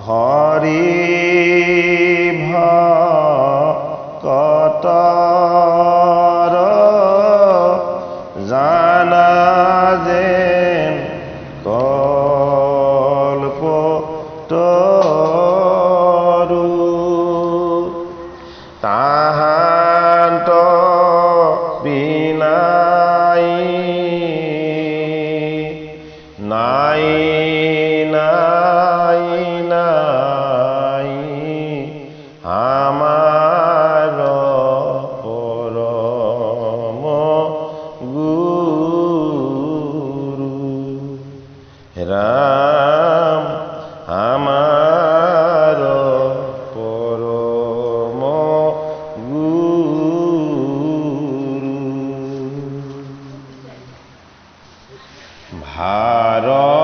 হৰি ভকতৰ জানা যেন কল্পতৰু তাহান্ত বিনাই নাই নাই নাই আমাৰ পৰম গুৰু ৰাম আমাৰ পৰম গুৰু ভাৰত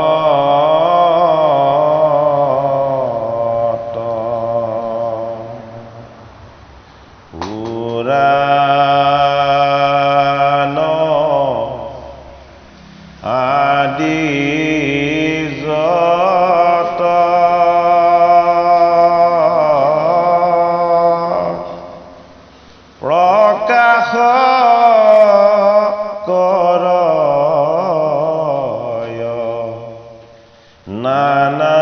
পুৰাণ আদি যত প্ৰকাশ কৰয় নানা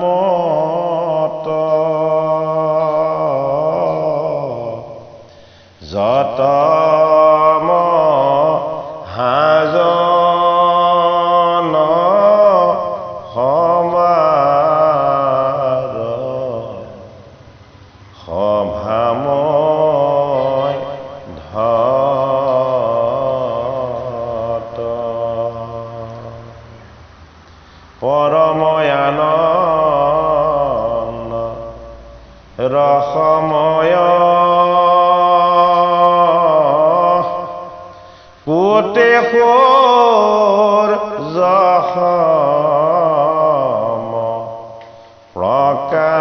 মত যত মহাজন সমাৰ সভাময় ধত পৰময়ানন্দ ৰসময় কোটেশৰ যখম প্ৰকাশয়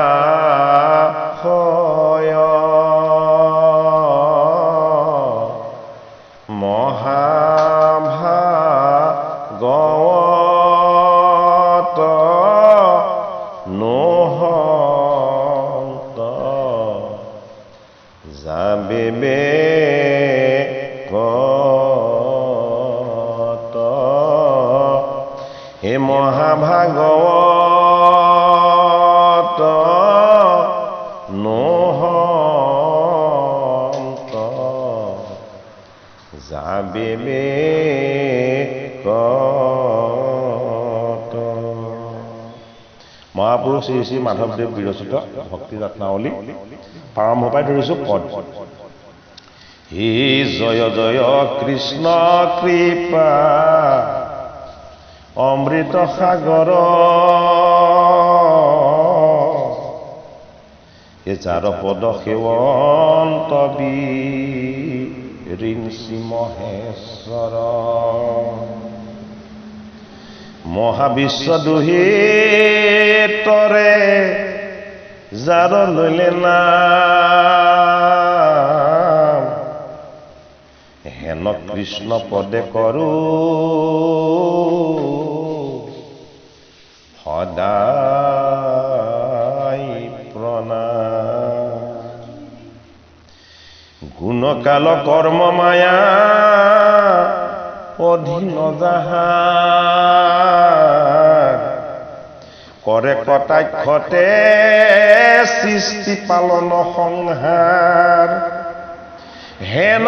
মহাভাগৱত নহন্ত যাবিবেকত হে মহাভাগৱত নহন্ত যাবিবেকত মহাপুৰুষ শ্ৰী শ্ৰী মাধৱদেৱ বিৰচিত ভক্তি ৰত্নাৱলী প্ৰাৰম্ভ পাই ধৰিছো পদ হে জয় জয় কৃষ্ণ কৃপা অমৃত সাগৰ হে যাৰ পদ সেৱন্ত বিৰিঞ্চি মহেশ্বৰ মহাবিশ্ব দুহিতৰে যাৰ ললে নাম হেন কৃষ্ণ পদে কৰো সদায় প্ৰণাম গুণকাল কৰ্ম মায়া অধীন যাহাৰ কৰে কটাক্ষতে সৃষ্টি পালন সংহাৰ হেন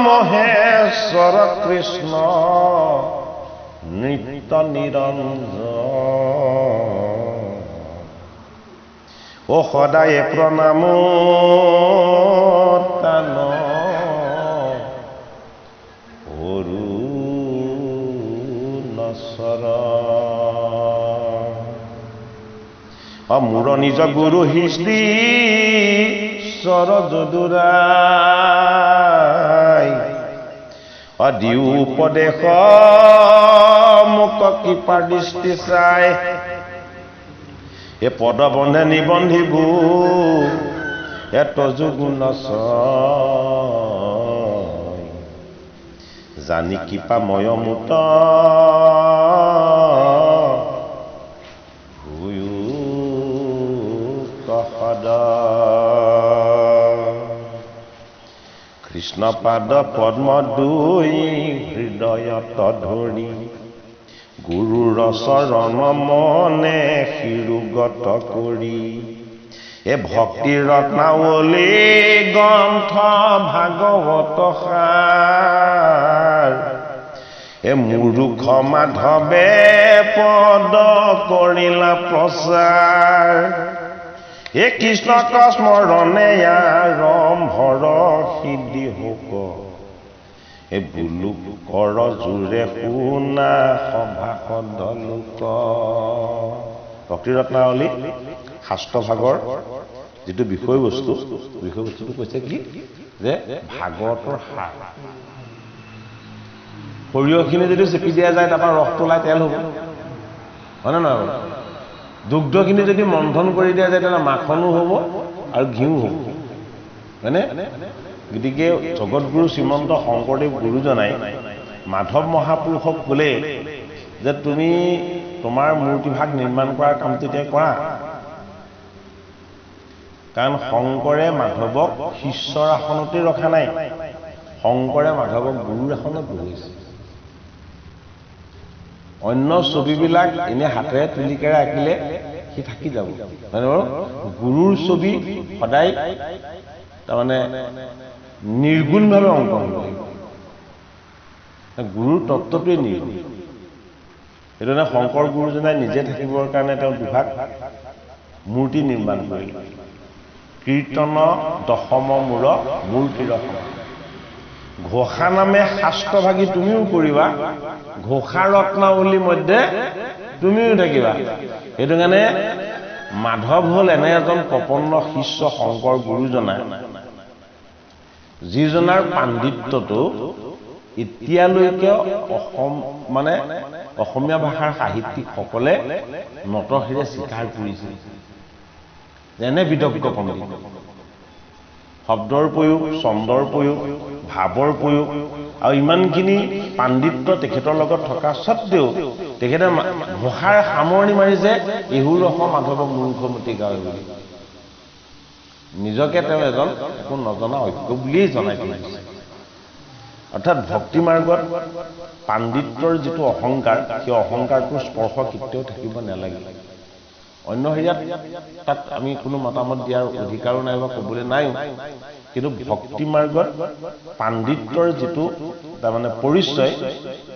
মহেশ্বৰ কৃষ্ণ নিত্য নিৰঞ্জন ও সদায় প্ৰণাম তান অৰুণস্বৰ মোৰ নিজ গুৰু হিষ্টি স্বৰ যদুৰাই দিও উপদেশ মোক কৃপা দৃষ্টি চাই এ পদবন্ধে নিবন্ধিবু এত যুগুণ জানি কৃপা ময়মুত কৃষ্ণ পাদ পদ্ম দুই হৃদয়ত ধৰি গুৰুৰ চৰণ মনে শিৰোগত কৰি এ ভক্তি ৰত্নাৱলী গ্ৰন্থ ভাগৱত সাৰ এ মূৰুখ মাধৱে পদ কৰিলা প্ৰচাৰ এ কৃষ্ণক স্মৰণে আৰম্ভৰ সিদ্ধি হোক এ বুলুক কৰ জোৰে শুনা সভাসদ লোক। ভক্তি ৰত্নাৱলী শাস্ত্ৰভাগৰ যিটো বিষয়বস্তুটো কৈছে কি যে ভাগৱতৰ সাৰ। সৰিয়হখিনি যদি চেপি দিয়া যায় তাৰপৰা ৰসটো ওলাই তেল হ'ব, হয়নে নহয়? দুগ্ধখিনি যদি মন্থন কৰি দিয়া যায় তেতিয়া মাখনো হ'ব আৰু ঘিউ হ'ব, হয়নে? গতিকে জগতগুৰু শ্ৰীমন্ত শংকৰদেৱ গুৰুজনাই মাধৱ মহাপুৰুষক ক'লে যে তুমি তোমাৰ মূৰ্তিভাগ নিৰ্মাণ কৰাৰ কামটো এতিয়া কৰা, কাৰণ শংকৰে মাধৱক শিষ্যৰ আসনতে ৰখা নাই, শংকৰে মাধৱক গুৰুৰ আসনত বহিছে। অন্য ছবিবিলাক এনে হাতেৰে তুলিকেৰে আঁকিলে সি থাকি যাব, হয়নে বাৰু? গুৰুৰ ছবি সদায় তাৰমানে নিৰ্গুণভাৱে অংকন হ'ব লাগিব। গুৰুৰ তত্ত্বটোৱে নিৰ্গুণ। সেইটো কাৰণে শংকৰ গুৰুজনাই নিজে থাকিবৰ কাৰণে তেওঁ দুভাগ মূৰ্তি নিৰ্মাণ কৰিলে। কীৰ্তন দশম মূৰ মূৰ্তিৰ সমান। ঘোষা নামে শাস্ত্ৰভাগী তুমিও কৰিবা, ঘোষা ৰত্নাৱলী মধ্যে তুমিও থাকিবা। সেইটো কাৰণে মাধৱ হ'ল এনে এজন প্ৰপন্ন শিষ্য শংকৰ গুৰুজনা, যিজনাৰ পাণ্ডিত্যটো এতিয়ালৈকে অসমীয়া ভাষাৰ সাহিত্যিকসকলে নতশিৰে স্বীকাৰ কৰিছে। যেনে বিদগ্ধ পণ্ডিত, শব্দৰ প্ৰয়োগ, ছন্দৰ প্ৰয়োগ, ভাৱৰ প্ৰয়োগ আৰু ইমানখিনি পাণ্ডিত্য তেখেতৰ লগত থকা স্বত্বেও তেখেতে ভাষাৰ সামৰণি মাৰিছে ইহুৰ ৰস মাধৱক মূৰ্খমতি গায় বুলি। নিজকে তেওঁ এজন একো নজনা অজ্ঞ বুলিয়েই জনাই দিছে। অৰ্থাৎ ভক্তি মাৰ্গত পাণ্ডিত্যৰ যিটো অহংকাৰ, সেই অহংকাৰটোৰ স্পৰ্শ কেতিয়াও থাকিব নালাগে। অন্য হেৰিয়াত তাত আমি কোনো মতামত দিয়াৰ অধিকাৰো নাই বা ক'বলৈ নাইও, কিন্তু ভক্তি মাৰ্গত পাণ্ডিত্যৰ যিটো তাৰমানে পৰিচয়,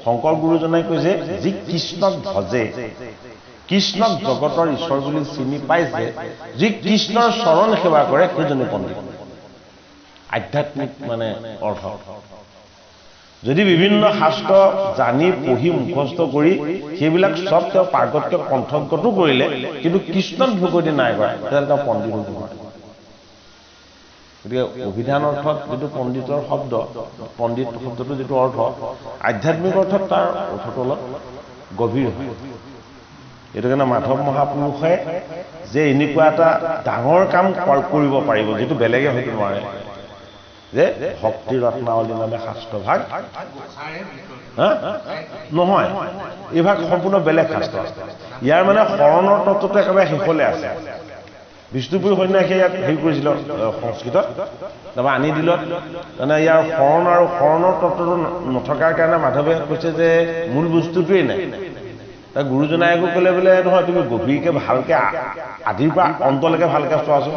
শংকৰ গুৰুজনাই কৈছে যি কৃষ্ণক ভজে, কৃষ্ণক জগতৰ ঈশ্বৰ বুলি চিনি পাইছে, যি কৃষ্ণৰ চৰণ সেৱা কৰে, সেইজনে পণ্ডিত। আধ্যাত্মিক অৰ্থ। যদি বিভিন্ন শাস্ত্ৰ জানি পঢ়ি মুখস্থ কৰি সেইবিলাক চব তেওঁ পাৰ্গত্য কণ্ঠগতো কৰিলে, কিন্তু কৃষ্ণত ভকতি নাই কৰা, তেতিয়াহ'লে তেওঁ পণ্ডিত হ'ব নোৱাৰে। গতিকে অভিধান অৰ্থত যিটো পণ্ডিতৰ শব্দ, পণ্ডিত শব্দটো যিটো অৰ্থ, আধ্যাত্মিক অৰ্থত তাৰ অৰ্থটো অলপ গভীৰ হয়। এইটো কাৰণে মাধৱ মহাপুৰুষে যে এনেকুৱা এটা ডাঙৰ কাম কৰিব পাৰিব, যিটো বেলেগে হয়তো নোৱাৰে, যে ভক্তি ৰত্নাৱলী নামে শাস্ত্ৰভাগ নহয়, এই ভাগ সম্পূৰ্ণ বেলেগ শাস্ত্ৰ। ইয়াৰ শৰণৰ তত্ত্বটো একেবাৰে শেষলৈ আছে। বিষ্ণুপুৰী সন্যাসীয়ে ইয়াক হেৰি কৰিছিল সংস্কৃতত, তাৰপৰা আনি দিলত ইয়াৰ শৰণ আৰু শৰণৰ তত্ত্বটো নথকাৰ কাৰণে মাধৱে কৈছে যে মূল বস্তুটোৱেই নাই। তাৰ গুৰুজনাই একো ক'লে বোলে নহয়, তুমি গভীৰকৈ ভালকৈ আদিৰ পৰা অন্তলৈকে ভালকৈ চোৱাচোন,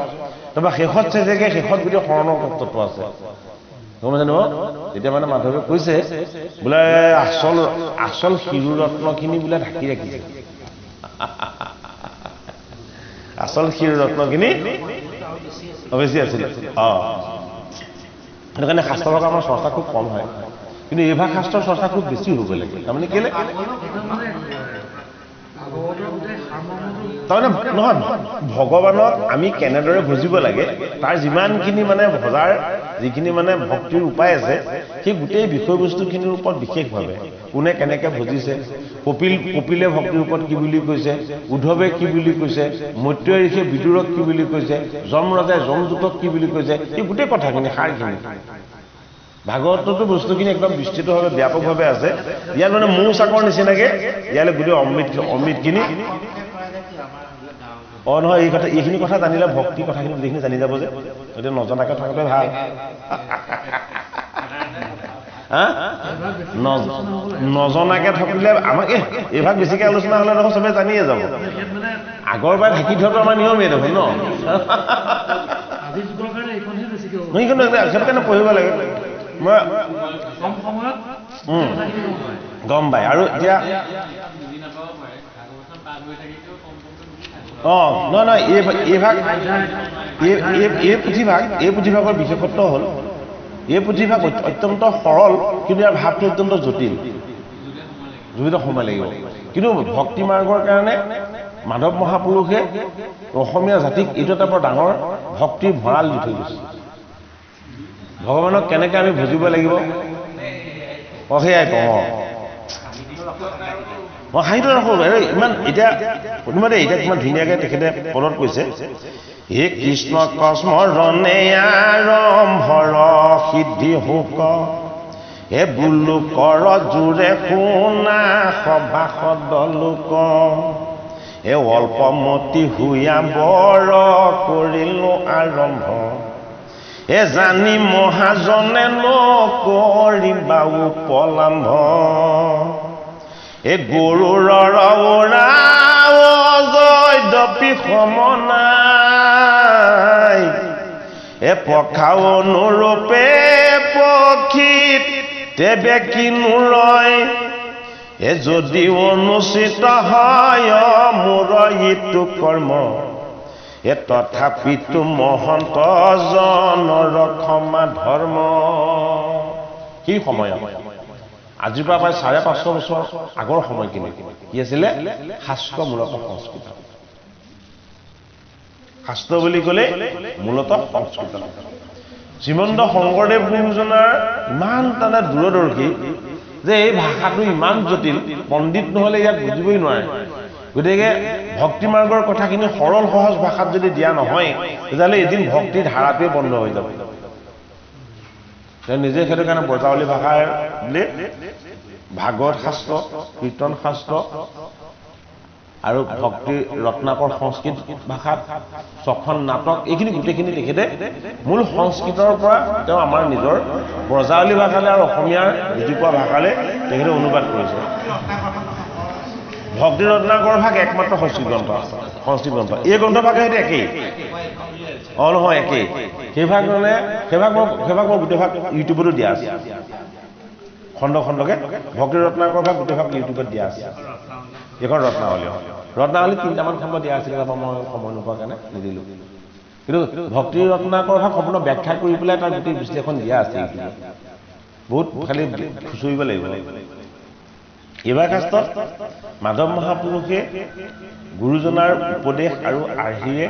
তাৰপৰা শেষত চাইছেগৈ শেষত গোটেই শৰণৰ তত্ত্বটো আছে। গম পাইছে নহয়? এতিয়া মাধৱে কৈছে বোলে আচল শিৰোৰত্নখিনি বোলে ঢাকি ৰাখিছে। আচল শিৰোৰত্নখিনি বেছি আছিলে। সেইটো কাৰণে শাস্ত্ৰভাগ আমাৰ চৰ্চা খুব কম হয়, কিন্তু এই ভাগ শাস্ত্ৰৰ চৰ্চা খুব বেছি হ'ব লাগে। তাৰমানে কেলে তাৰমানে নহয়, ভগৱানক আমি কেনেদৰে বুজিব লাগে, তাৰ যিমানখিনি ভজাৰ যিখিনি ভক্তিৰ উপায় আছে, সেই গোটেই বিষয়বস্তুখিনিৰ ওপৰত বিশেষভাৱে কোনে কেনেকৈ ভজিছে, কপিলে ভক্তিৰ ওপৰত কি বুলি কৈছে, উদ্ধৱে কি বুলি কৈছে, মৈত্ৰেয় ঋষিয়ে বিদুৰক কি বুলি কৈছে, যমৰাজাই যমদূতক কি বুলি কৈছে, এই গোটেই কথাখিনি সাৰখিনি ভাগৱততো বস্তুখিনি একদম বিস্তৃতভাৱে ব্যাপকভাৱে আছে। ইয়াত মৌ চাকৰ নিচিনাকে ইয়ালৈ গোটেই অমৃতখিনি নহয় এইখিনি কথা জানিলে ভক্তি কথাখিনি যিখিনি জানি যাব যে এতিয়া নজনাকৈ থকাটোৱে ভাল নজনাকৈ থাকিলে আমাক এইভাগ বেছিকৈ আলোচনা হ'লে দেখোন চবে জানিয়ে যাব আগৰ পৰাই ঢাকি থোৱাটো আমাৰ নিয়মেই দেখোন ন সেইটো কাৰণে পঢ়িব লাগে মই গম পাই আৰু এতিয়া নহয় এই পুথিভাগৰ বিশেষত্ব হ'ল এই পুথিভাগ অত্যন্ত সৰল কিন্তু ইয়াৰ ভাৱটো অত্যন্ত জটিল জড়িত সময় লাগিব কিন্তু ভক্তি মাৰ্গৰ কাৰণে মাধৱ মহাপুৰুষে অসমীয়া জাতিক এইটো এটা বৰ ডাঙৰ ভক্তিৰ ভঁৰাল দি থৈ গৈছে ভগৱানক কেনেকৈ আমি বুজিব লাগিব সেয়াই কওঁ সাহিত্য ৰাখোঁ ইমান এতিয়া কোনোবাতে এতিয়া কিমান ধুনীয়াকৈ তেখেতে পদত কৈছে হে কৃষ্ণ কস্মৰণে আৰম্ভৰ সিদ্ধি হোক হে বুলু কৰ জোৰে শুনা সভাসদ লোক হে অল্পমতি হুয়া বৰ কৰিলো আৰম্ভ হে জানি মহাজনে নকৰিবা উপলম্ভ এ গৰুৰ জয়দপি সমনাই এ পখাও অনুৰূপে পক্ষীত তেবে কিনো ৰয় এ যদি অনুচিত হয় মোৰ ইটো কৰ্ম এ তথাপিতো মহন্ত জনৰ ক্ষমা ধৰ্ম সেই সময়ত আজিৰ পৰা প্ৰায় 550 বছৰ আগৰ সময়খিনি কি আছিলে শাস্ত্ৰমূলক সংস্কৃত শাস্ত্ৰ বুলি ক'লে মূলতঃ সংস্কৃত শ্ৰীমন্ত শংকৰদেৱ গুৰুজনাৰ ইমান তানে দূৰদৰ্শী যে এই ভাষাটো ইমান জটিল পণ্ডিত নহ'লে ইয়াক বুজিবই নোৱাৰে গতিকে ভক্তি মাৰ্গৰ কথাখিনি সৰল সহজ ভাষাত যদি দিয়া নহয় তেতিয়াহ'লে এদিন ভক্তিৰ ধাৰাটোৱে বন্ধ হৈ যাব নিজে সেইটো কাৰণে ব্ৰজাৱলী ভাষাৰ বুলি ভাগৱত শাস্ত্ৰ কীৰ্তন শাস্ত্ৰ আৰু ভক্তি ৰত্নাকৰ সংস্কৃত ভাষাত 6খন নাটক এইখিনি গোটেইখিনি তেখেতে মূল সংস্কৃতৰ পৰা তেওঁ আমাৰ নিজৰ ব্ৰজাৱলী ভাষালৈ আৰু অসমীয়াৰ বুজি পোৱা ভাষালৈ তেখেতে অনুবাদ কৰিছে ভক্তি ৰত্নাকৰ ভাগ একমাত্ৰ সংস্কৃত গ্ৰন্থ এই গ্ৰন্থভাগে সেইটো একেই নহয় একেই সেইভাগ মই গোটেই ভাগ ইউটিউবতো দিয়া আছে খণ্ড খণ্ডকে ভক্তি ৰত্নাকৰ ভাগ গোটেই ভাগ ইউটিউবত দিয়া আছে এইখন ৰত্নাৱলী 3টামান খণ্ড দিয়া আছিলে মই সময় নোপোৱাৰ কাৰণে নিদিলোঁ কিন্তু ভক্তি ৰত্নাকৰ ভাগ সম্পূৰ্ণ ব্যাখ্যা কৰি পেলাই তাৰ গোটেই বিশ্লেষণ দিয়া আছে বহুত খালি খুচৰিব লাগিব এইবাৰ শাস্ত্ৰত মাধৱ মহাপুৰুষে গুৰুজনাৰ উপদেশ আৰু আৰ্হিৰে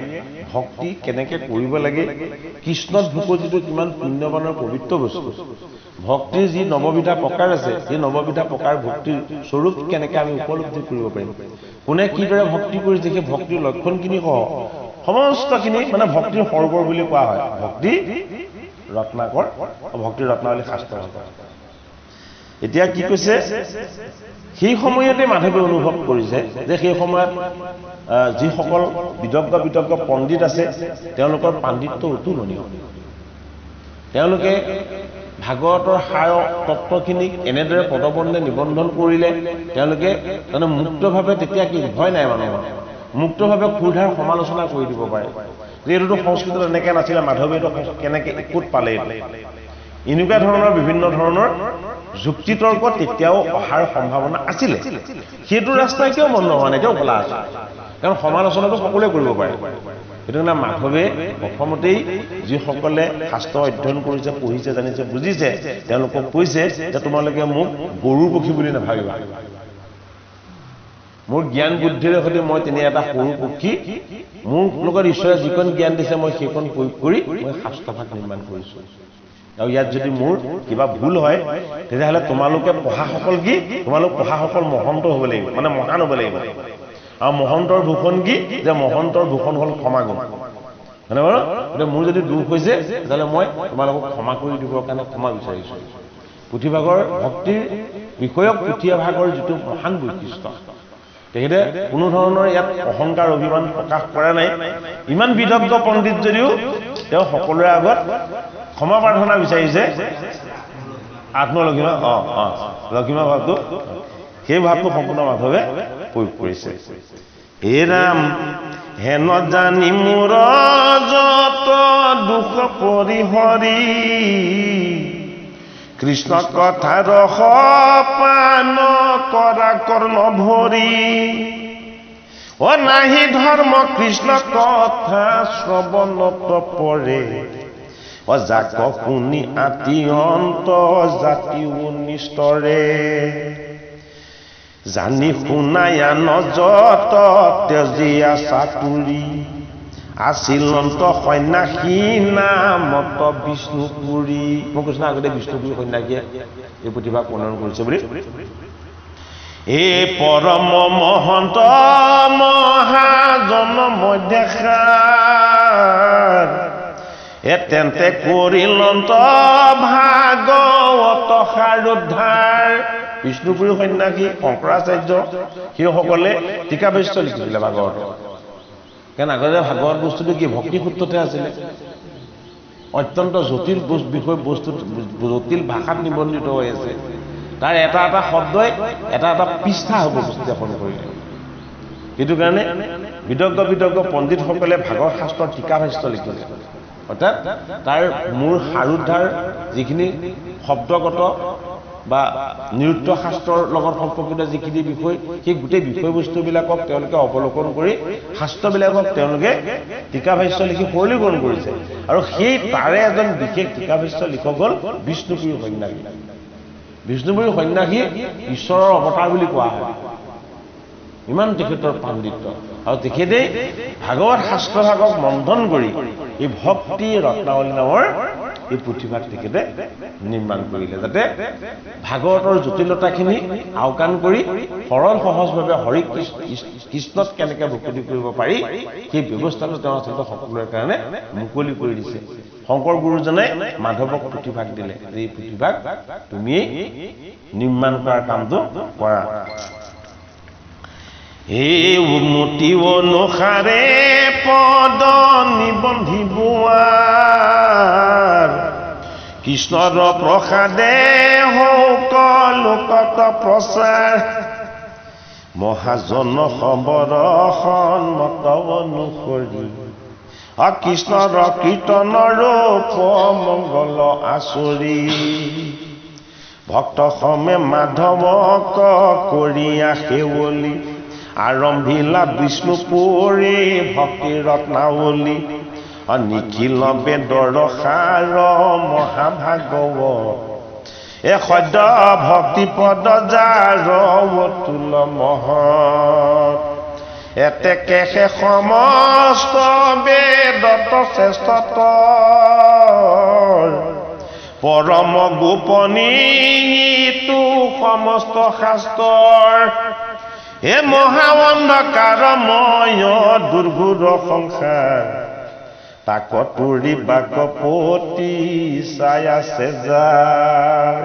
ভক্তি কেনেকৈ কৰিব লাগে কৃষ্ণত ভূপতিটো কিমান পুণ্যৱানৰ পবিত্ৰ বস্তু ভক্তিৰ যি নৱবিধা প্ৰকাৰ আছে সেই নৱবিধা প্ৰকাৰ ভক্তিৰ স্বৰূপ কেনেকৈ আমি উপলব্ধি কৰিব পাৰিম কোনে কিদৰে ভক্তি কৰিছে সেই ভক্তিৰ লক্ষণখিনি সহ সমস্তখিনি মানে ভক্তিৰ সৰ্বৰ বুলি কোৱা হয় ভক্তি ৰত্নাকৰ ভক্তি ৰত্নাৱলী শাস্ত্ৰ এতিয়া কি কৈছে সেই সময়তে মাধৱে অনুভৱ কৰিছে যে সেই সময়ত যিসকল বিদগ্ধ পণ্ডিত আছে তেওঁলোকৰ পাণ্ডিত্য অতুলনীয় তেওঁলোকে ভাগৱতৰ সাৰ তত্ত্বখিনিক এনেদৰে পদবন্ধে নিবন্ধন কৰিলে তেওঁলোকে মানে মুক্তভাৱে তেতিয়া কি ভয় নাই মানুহৰ মুক্তভাৱে ক্ষুধাৰ সমালোচনা কৰি দিব পাৰে যে এইটোতো সংস্কৃতত এনেকৈ নাছিলে মাধৱে এইটো কেনেকৈ ক'ত পালে এনেকুৱা ধৰণৰ বিভিন্ন ধৰণৰ যুক্তিতৰ্ক তেতিয়াও অহাৰ সম্ভাৱনা আছিলে সেইটো ৰাস্তা কিয় বন্ধ হোৱা নাই এতিয়াও খোলা আছে কাৰণ সমালোচনাটো সকলোৱে কৰিব পাৰে সেইটো কাৰণে মাধৱে প্ৰথমতেই যিসকলে শাস্ত্ৰ অধ্যয়ন কৰিছে পঢ়িছে জানিছে বুজিছে তেওঁলোকক কৈছে যে তোমালোকে মোক গৰুৰ পক্ষী বুলি নাভাবিবা মোৰ জ্ঞান বুদ্ধিৰে সৈতে মই তেনে এটা সৰু পক্ষী মোৰ লগত ঈশ্বৰে যিকণ জ্ঞান দিছে মই সেইকণ প্ৰয়োগ কৰি মই শাস্ত্ৰভাগ নিৰ্মাণ কৰিছোঁ আৰু ইয়াত যদি মোৰ কিবা ভুল হয় তেতিয়াহ'লে তোমালোকে পঢ়াসকল কি তোমালোক পঢ়াসকল মহন্ত হ'ব লাগিব মানে মহান হ'ব লাগিব আৰু মহন্তৰ ভূষণ কি যে মহন্তৰ ভূষণ হ'ল ক্ষমাগুণ মানে বাৰু এতিয়া মোৰ যদি দুখ হৈছে তেতিয়াহ'লে মই তোমালোকক ক্ষমা কৰি দিবৰ কাৰণে ক্ষমা বিচাৰিছোঁ পুথিভাগৰ ভক্তিৰ বিষয়ক পুথিভাগৰ যিটো মহান বৈশিষ্ট্য তেখেতে কোনো ধৰণৰ ইয়াত অহংকাৰ অভিমান প্ৰকাশ কৰা নাই ইমান বিদগ্ধ পণ্ডিত যদিও তেওঁ সকলোৰে আগত ক্ষমা প্ৰাৰ্থনা বিচাৰিছে আত্মলঘিমা লঘিমা ভাৱটো সেই ভাৱটো সম্পূৰ্ণ মাধৱে প্ৰয়োগ কৰিছে হে ৰাম হেন জানি মোৰ যত দুখ পৰিহৰি কৃষ্ণ কথা ৰস পান কৰা কৰ্ণ ভৰি নাহি ধৰ্ম কৃষ্ণ কথা শ্ৰৱণত পৰে যাক শুনি আতি অন্ত জাতি নিস্তৰে জানি শুনায়া নজত তেজিয়া চাতুৰি আছিলন্ত সন্যাসী নামত বিষ্ণুপুৰী মই কৈছো না আগতে বিষ্ণুপুৰী সন্যাসীয়ে এই প্ৰতিভা বৰ্ণন কৰিছে বুলি এই পৰম মহন্ত মহাজন মধ্যখাৰ তেন্তে কৰিলন্ত ভাগৱত সাৰোদ্ধাৰ বিষ্ণুপুৰী সন্যাসী শংকৰাচাৰ্য সেইসকলে টীকাভাষ্য লিখিছিলে ভাগৱত কাৰণ আগতে ভাগৱত বস্তুটো কি ভক্তি সূত্ৰতে আছিলে অত্যন্ত জটিল বিষয় বস্তু জটিল ভাষাত নিবন্ধিত হৈ আছে তাৰ এটা এটা শব্দই এটা এটা পৃষ্ঠা হ'ব বিশ্লেষণ কৰিলে সেইটো কাৰণে বিদগ্ধ পণ্ডিতসকলে ভাগৱত শাস্ত্ৰৰ টীকাভাষ্য লিখিছে অৰ্থাৎ তাৰ মূল সাৰোদ্ধাৰ যিখিনি শব্দগত বা নিৰুক্ত শাস্ত্ৰৰ লগত সম্পৰ্কিত যিখিনি বিষয় সেই গোটেই বিষয়বস্তুবিলাকক তেওঁলোকে অৱলোকন কৰি শাস্ত্ৰবিলাকক তেওঁলোকে টীকাভাষ্য লিখি সৰলীকৰণ কৰিছে আৰু সেই তাৰে এজন বিশেষ টীকাভাষ্য লিখক হ'ল বিষ্ণুপুৰী সন্যাসী বিষ্ণুপুৰী সন্যাসী ঈশ্বৰৰ অৱতাৰ বুলি কোৱা হয় ইমান তেখেতৰ পাণ্ডিত্য আৰু তেখেতেই ভাগৱত শাস্ত্ৰভাগক মন্থন কৰি এই ভক্তি ৰত্নাৱলী নামৰ এই পুথিভাগ তেখেতে নিৰ্মাণ কৰিলে যাতে ভাগৱতৰ জটিলতাখিনি আওকাণ কৰি সৰল সহজভাৱে হৰি কৃষ্ণত কেনেকৈ ভক্তি কৰিব পাৰি সেই ব্যৱস্থাটো তেওঁ আচলতে সকলোৰে কাৰণে মুকলি কৰি দিছে শংকৰ গুৰুজনে মাধৱক পুথিভাগ দিলে এই পুথিভাগ তুমিয়েই নিৰ্মাণ কৰাৰ কামটো কৰা হে উন্নতি অনুসাৰে পদ নিবন্ধিবোৱাৰ কৃষ্ণৰ প্ৰসাদে হৌক লোকত প্ৰচাৰ মহাজন খবৰ সন্মত অনুসৰি কৃষ্ণৰ কীৰ্তনৰ মংগল আচৰি ভক্ত সমে মাধৱক কৰিয়া সেৱলি আৰম্ভিলা বিষ্ণুপুৰী ভক্তি ৰত্নাৱলী নিখিল বেদৰ সাৰ মহাভাগৱত সদ্য ভক্তি পদ যাৰ অতুল মহৎ এতেকে সমস্ত বেদত শ্ৰেষ্ঠতৰ পৰম গোপনীয়টো সমস্ত শাস্ত্ৰৰ হে মহা অন্ধকাৰময় দুৰ্ঘোৰ সংসাৰ তাক তুৰি বাকপতি চাই আছে যাৰ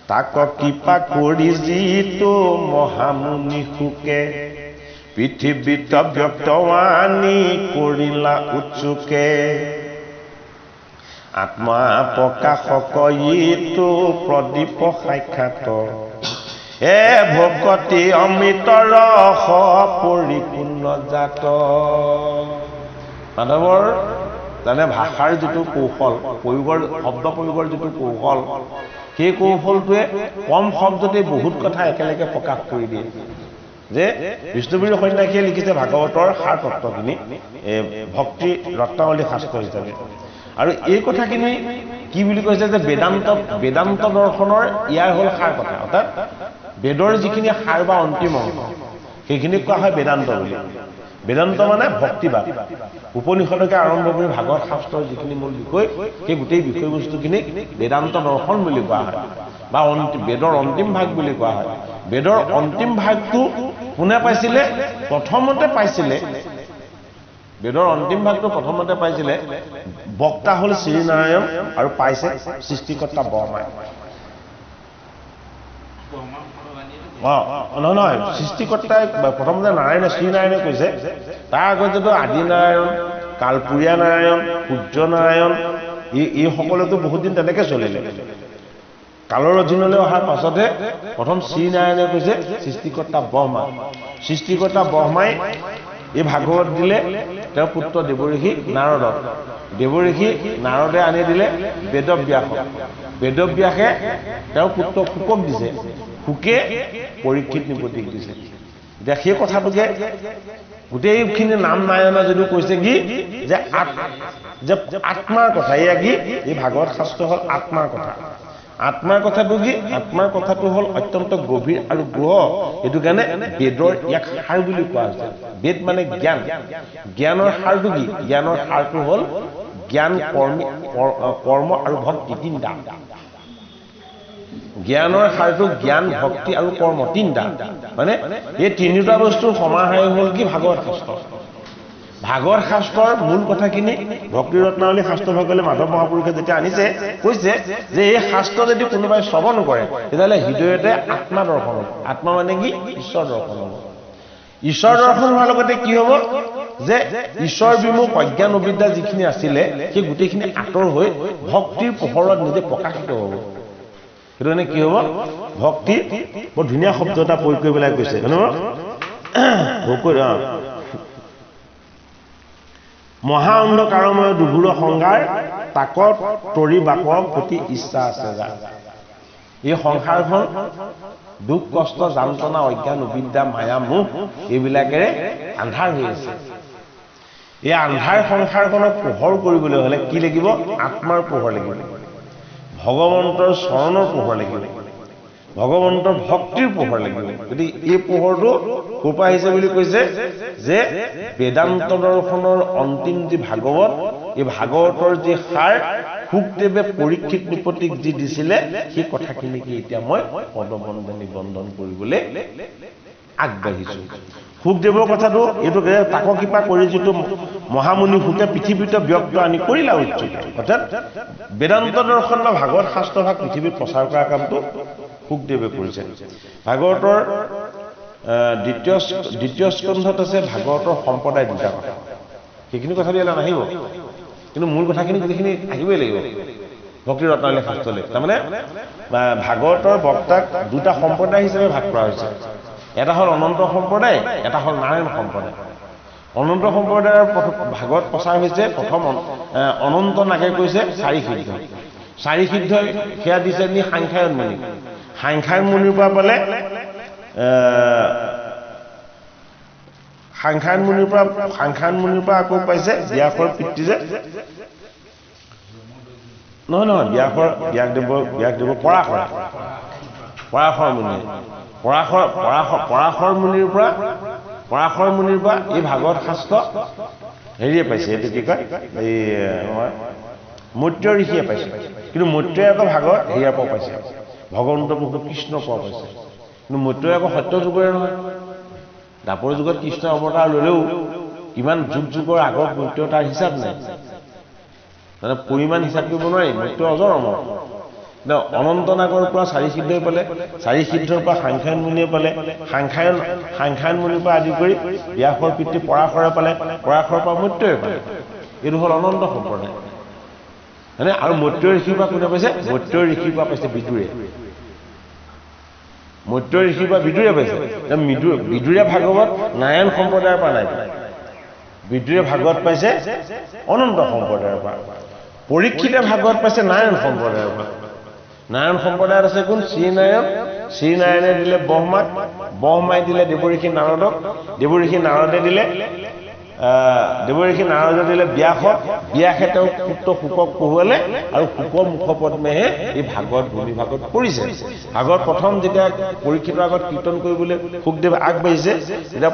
তাক কৃপা কৰি যিটো মহামুনি সুকে পৃথিৱীত ব্যক্তৱাণী কৰিলা উৎসুকে আত্মা প্ৰকাশক ইটো প্ৰদীপ সাক্ষাৎ ভকতি অমৃত ৰস পৰিপূৰ্ণ জাত মাধৱৰ জানে ভাষাৰ যিটো কৌশল প্ৰয়োগৰ শব্দ প্ৰয়োগৰ যিটো কৌশল সেই কৌশলটোৱে কম শব্দতে বহুত কথা একেলগে প্ৰকাশ কৰি দিয়ে যে বিষ্ণুপুৰী সন্যাসীয়ে লিখিছে ভাগৱতৰ সাৰ তত্ত্বখিনি ভক্তি ৰত্নাৱলী শাস্ত্ৰ হিচাপে আৰু এই কথাখিনি কি বুলি কৈছে যে বেদান্ত দৰ্শনৰ ইয়াৰ হ'ল সাৰ কথা অৰ্থাৎ বেদৰ যিখিনি সাৰ বা অন্তিম অংশ সেইখিনি কোৱা হয় বেদান্ত বুলি বেদান্ত মানে ভক্তিবাদ উপনিষদকে আৰম্ভ কৰি ভাগৱত শাস্ত্ৰৰ যিখিনি মূল বিষয় সেই গোটেই বিষয়বস্তুখিনি বেদান্ত দৰ্শন বুলি কোৱা হয় বা বেদৰ অন্তিম ভাগ বুলি কোৱা হয় বেদৰ অন্তিম ভাগটো কোনে পাইছিলে প্ৰথমতে পাইছিলে বেদৰ অন্তিম ভাগটো প্ৰথমতে পাইছিলে বক্তা হ'ল শ্ৰীনাৰায়ণ আৰু পাইছে সৃষ্টিকৰ্তা ব্ৰহ্মাই নহয় সৃষ্টিকৰ্তাই প্ৰথমতে নাৰায়ণে শ্ৰীনাৰায়ণে কৈছে তাৰ আগতেতো আদি নাৰায়ণ কালপুৰীয়া নাৰায়ণ সূৰ্য নাৰায়ণ এই সকলোতো বহুত দিন তেনেকৈ চলিলে কালৰ অধীনলৈ অহাৰ পাছতহে প্ৰথম শ্ৰীনাৰায়ণে কৈছে সৃষ্টিকৰ্তা ব্ৰহ্মাই এই ভাগৱত দিলে তেওঁৰ পুত্ৰ দেৱঋষি নাৰদক দেৱঋষি নাৰদে আনি দিলে বেদব্যাসে তেওঁৰ পুত্ৰ শুকক দিছে শুকে পৰীক্ষিত নিপতিক দিছে এতিয়া সেই কথাটোকে গোটেইখিনি নাম নাৰায়ণে যদিও কৈছে কি যে আত্মাৰ কথা এয়া কি এই ভাগৱত শাস্ত্ৰ হ'ল আত্মাৰ কথা আত্মাৰ কথাটো কি আত্মাৰ কথাটো হ'ল অত্যন্ত গভীৰ আৰু গৃহ এইটো কাৰণে বেদৰ ইয়াক সাৰ বুলি কোৱা হৈছে বেদ মানে জ্ঞান জ্ঞানৰ সাৰটো কি জ্ঞানৰ সাৰটো হ'ল জ্ঞান কৰ্ম আৰু ভক্তি তিনিটা জ্ঞানৰ সাৰটো জ্ঞান ভক্তি আৰু কৰ্ম তিনিটা মানে এই তিনিটা বস্তুৰ সমাহাৰ হ'ল কি ভাগৱত শাস্ত্ৰ ভাগৱত শাস্ত্ৰৰ মূল কথাখিনি ভক্তি ৰত্নাৱলী শাস্ত্ৰভাগলৈ মাধৱ মহাপুৰুষে যেতিয়া আনিছে কৈছে যে এই শাস্ত্ৰ যদি কোনোবাই শ্ৰৱণ কৰে তেতিয়াহ'লে হৃদয়তে আত্মা দৰ্শন হ'ব আত্মা মানে কি ঈশ্বৰ দৰ্শন হ'ব ঈশ্বৰ দৰ্শন হোৱাৰ লগতে কি হ'ব যে ঈশ্বৰ বিমুখ অজ্ঞান অবিদ্যা যিখিনি আছিলে সেই গোটেইখিনি আঁতৰ হৈ ভক্তিৰ পোহৰত নিজে প্ৰকাশিত হ'ব সেইটো মানে কি হ'ব ভক্তি বৰ ধুনীয়া শব্দ এটা প্ৰয়োগ কৰি পেলাই কৈছে মহা অন্ধকাৰময় দুঘূৰ সংসাৰ তাকত তৰি বাকৰ প্ৰতি ইচ্ছা আছে যা এই সংসাৰখন দুখ কষ্ট যান্ত্ৰণা অজ্ঞান অবিদ্যা মায়া মোহ এইবিলাকেৰে আন্ধাৰ হৈ আছে এই আন্ধাৰ সংসাৰখনক পোহৰ কৰিবলৈ হ'লে কি লাগিব আত্মাৰ পোহৰ লাগিব ভগৱন্তৰ চৰণৰ পোহৰ লাগিব ভগৱন্তৰ ভক্তিৰ পোহৰ লাগিব গতিকে এই পোহৰটো ক'ৰ পৰা আহিছে বুলি কৈছে যে বেদান্ত দৰ্শনৰ অন্তিম যি ভাগৱত এই ভাগৱতৰ যি সাৰ শুকদেৱে পৰীক্ষিত নিপতিক যি দিছিলে সেই কথাখিনিকে এতিয়া মই পদবন্ধে নিবন্ধন কৰিবলৈ আগবাঢ়িছো শুকদেৱৰ কথাটো এইটো তাক কৃপা কৰি যিটো মহামুনি শুকে পৃথিৱীত ব্যক্ত আনি কৰিলা উচ্চতে অৰ্থাৎ বেদান্ত দৰ্শন বা ভাগৱত শাস্ত্ৰভাগ পৃথিৱীত প্ৰচাৰ কৰা কামটো শুকদেৱে কৰিছে ভাগৱতৰ দ্বিতীয় স্কন্ধত আছে ভাগৱতৰ সম্প্ৰদায় দুটা কথা সেইখিনি কথা ইয়াত নাহিব কিন্তু মূল কথাখিনি গোটেইখিনি আহিবই লাগিব ভক্তি ৰত্নাৱলী শাস্ত্ৰলৈ তাৰমানে ভাগৱতৰ বক্তাক দুটা সম্প্ৰদায় হিচাপে ভাগ কৰা হৈছে এটা হ'ল অনন্ত সম্প্ৰদায় এটা হ'ল নাৰায়ণ সম্প্ৰদায় অনন্ত সম্প্ৰদায়ৰ ভাগৱত প্ৰচাৰ হৈছে প্ৰথম অনন্ত নাগে কৈছে চাৰি সিদ্ধই সেয়া দিছে নি সাংখ্যায়ন মুনিৰ পৰা পালে সাংখ্যায়ন মুনিৰ পৰা আকৌ পাইছে ব্যাসৰ পিতৃ যে নহয় ব্যাসদেৱৰ পৰাশৰ মুনিৰ পৰা এই ভাগৱত শাস্ত্ৰ হেৰিয়ে পাইছে এইটো কি কয় এই মৈত্য ঋষিয়ে পাইছে কিন্তু মৈত্ৰই আকৌ ভাগৱত হেৰিয়াৰ পৰা পাইছে ভগৱন্ত প্ৰভু কৃষ্ণৰ পৰা পাইছে কিন্তু মৈত্ৰই আকৌ সত্য যুগৰে নহয় দাপৰ যুগত কৃষ্ণ অৱতাৰ ল'লেও কিমান যুগৰ আগৰ মৈত্য তাৰ হিচাপ নাই মানে পৰিমাণ হিচাপ কৰিব নোৱাৰি মৈত্য অজৰ অমৰ অনন্ত নাগৰ পৰা চাৰি সিদ্ধই পালে চাৰি সিদ্ধৰ পৰা সাংখ্যায়ন মুনিয়ে পালে সাংখ্যায়ন মুনিৰ পৰা আদি কৰি ব্যাসৰ পিতৃ পৰাশৰে পালে পৰাশৰৰ পৰা মৈত্ৰই পালে এইটো হ'ল অনন্ত সম্প্ৰদায় হয়নে আৰু মৈত্য ঋষিৰ পৰা কোনে পাইছে মৈত্য ঋষিৰ পৰা পাইছে বিদুৰে মৈত্য ঋষিৰ পৰা বিদুৰে পাইছে বিদুৰে ভাগৱত নাৰায়ণ সম্প্ৰদায়ৰ পৰা নাই বিদুৰে ভাগৱত পাইছে অনন্ত সম্প্ৰদায়ৰ পৰা পৰীক্ষিতে ভাগৱত পাইছে নাৰায়ণ সম্প্ৰদায়ৰ পৰা নাৰায়ণ সম্প্ৰদায়ত আছে কোন শ্ৰীনাৰায়ণে দিলে ব্ৰহ্মাই দিলে দেৱঋষি নাৰদক দেৱঋষি নাৰদে দিলে ব্যাসক ব্যাসে তেওঁ পুত্ৰ শুকক পঢ়ুৱালে আৰু শুকৰ মুখপদ্মেহে এই ভাগৱত ভূমি ভাগত পৰিছে ভাগৱত প্ৰথম যেতিয়া পৰীক্ষিতৰ আগত কীৰ্তন কৰিবলৈ শুকদেৱে আগবাঢ়িছে তেতিয়া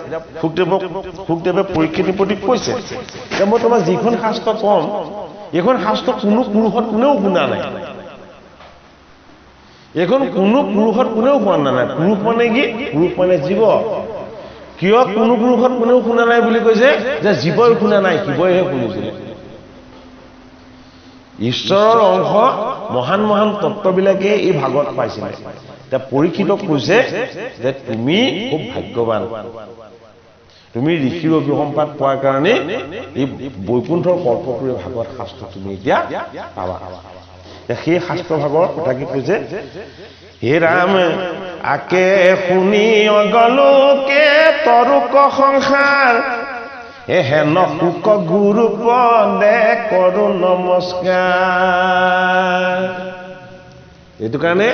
শুকদেৱে পৰীক্ষিত নিপতিক কৈছে যে মই তোমাৰ যিখন শাস্ত্ৰ কম এইখন শাস্ত্ৰ কোনো পুৰুষত কোনেও শুনা নাই এখন কোনো পুৰুষত কোনেও শুনা নাই পুৰুষ মানে কি পুৰুষ মানে জীৱ কিয় কোনো পুৰুষত কোনেও শুনা নাই বুলি কৈছে যে জীৱই শুনা নাই শিৱইহে শুনিছিলে ঈশ্বৰৰ অংশ মহান তত্ত্ববিলাকে এই ভাগত পাইছিলে এতিয়া পৰীক্ষিতক কৈছে যে তুমি খুব ভাগ্যৱান, তুমি ঋষিৰ অভিসম্পাদ পোৱাৰ কাৰণে এই বৈকুণ্ঠৰ কল্পপুৰীৰ ভাগৱত শাস্ত্ৰ তুমি এতিয়া পাবা। সেই শাস্ত্ৰ ভাগৰ কথা কি কৈছে, হে ৰাম আকে শুনি অগলোকে তৰুক সংসাৰ, হেন সুক গুৰু পদে কৰো নমস্কাৰ। এইটো কাৰণে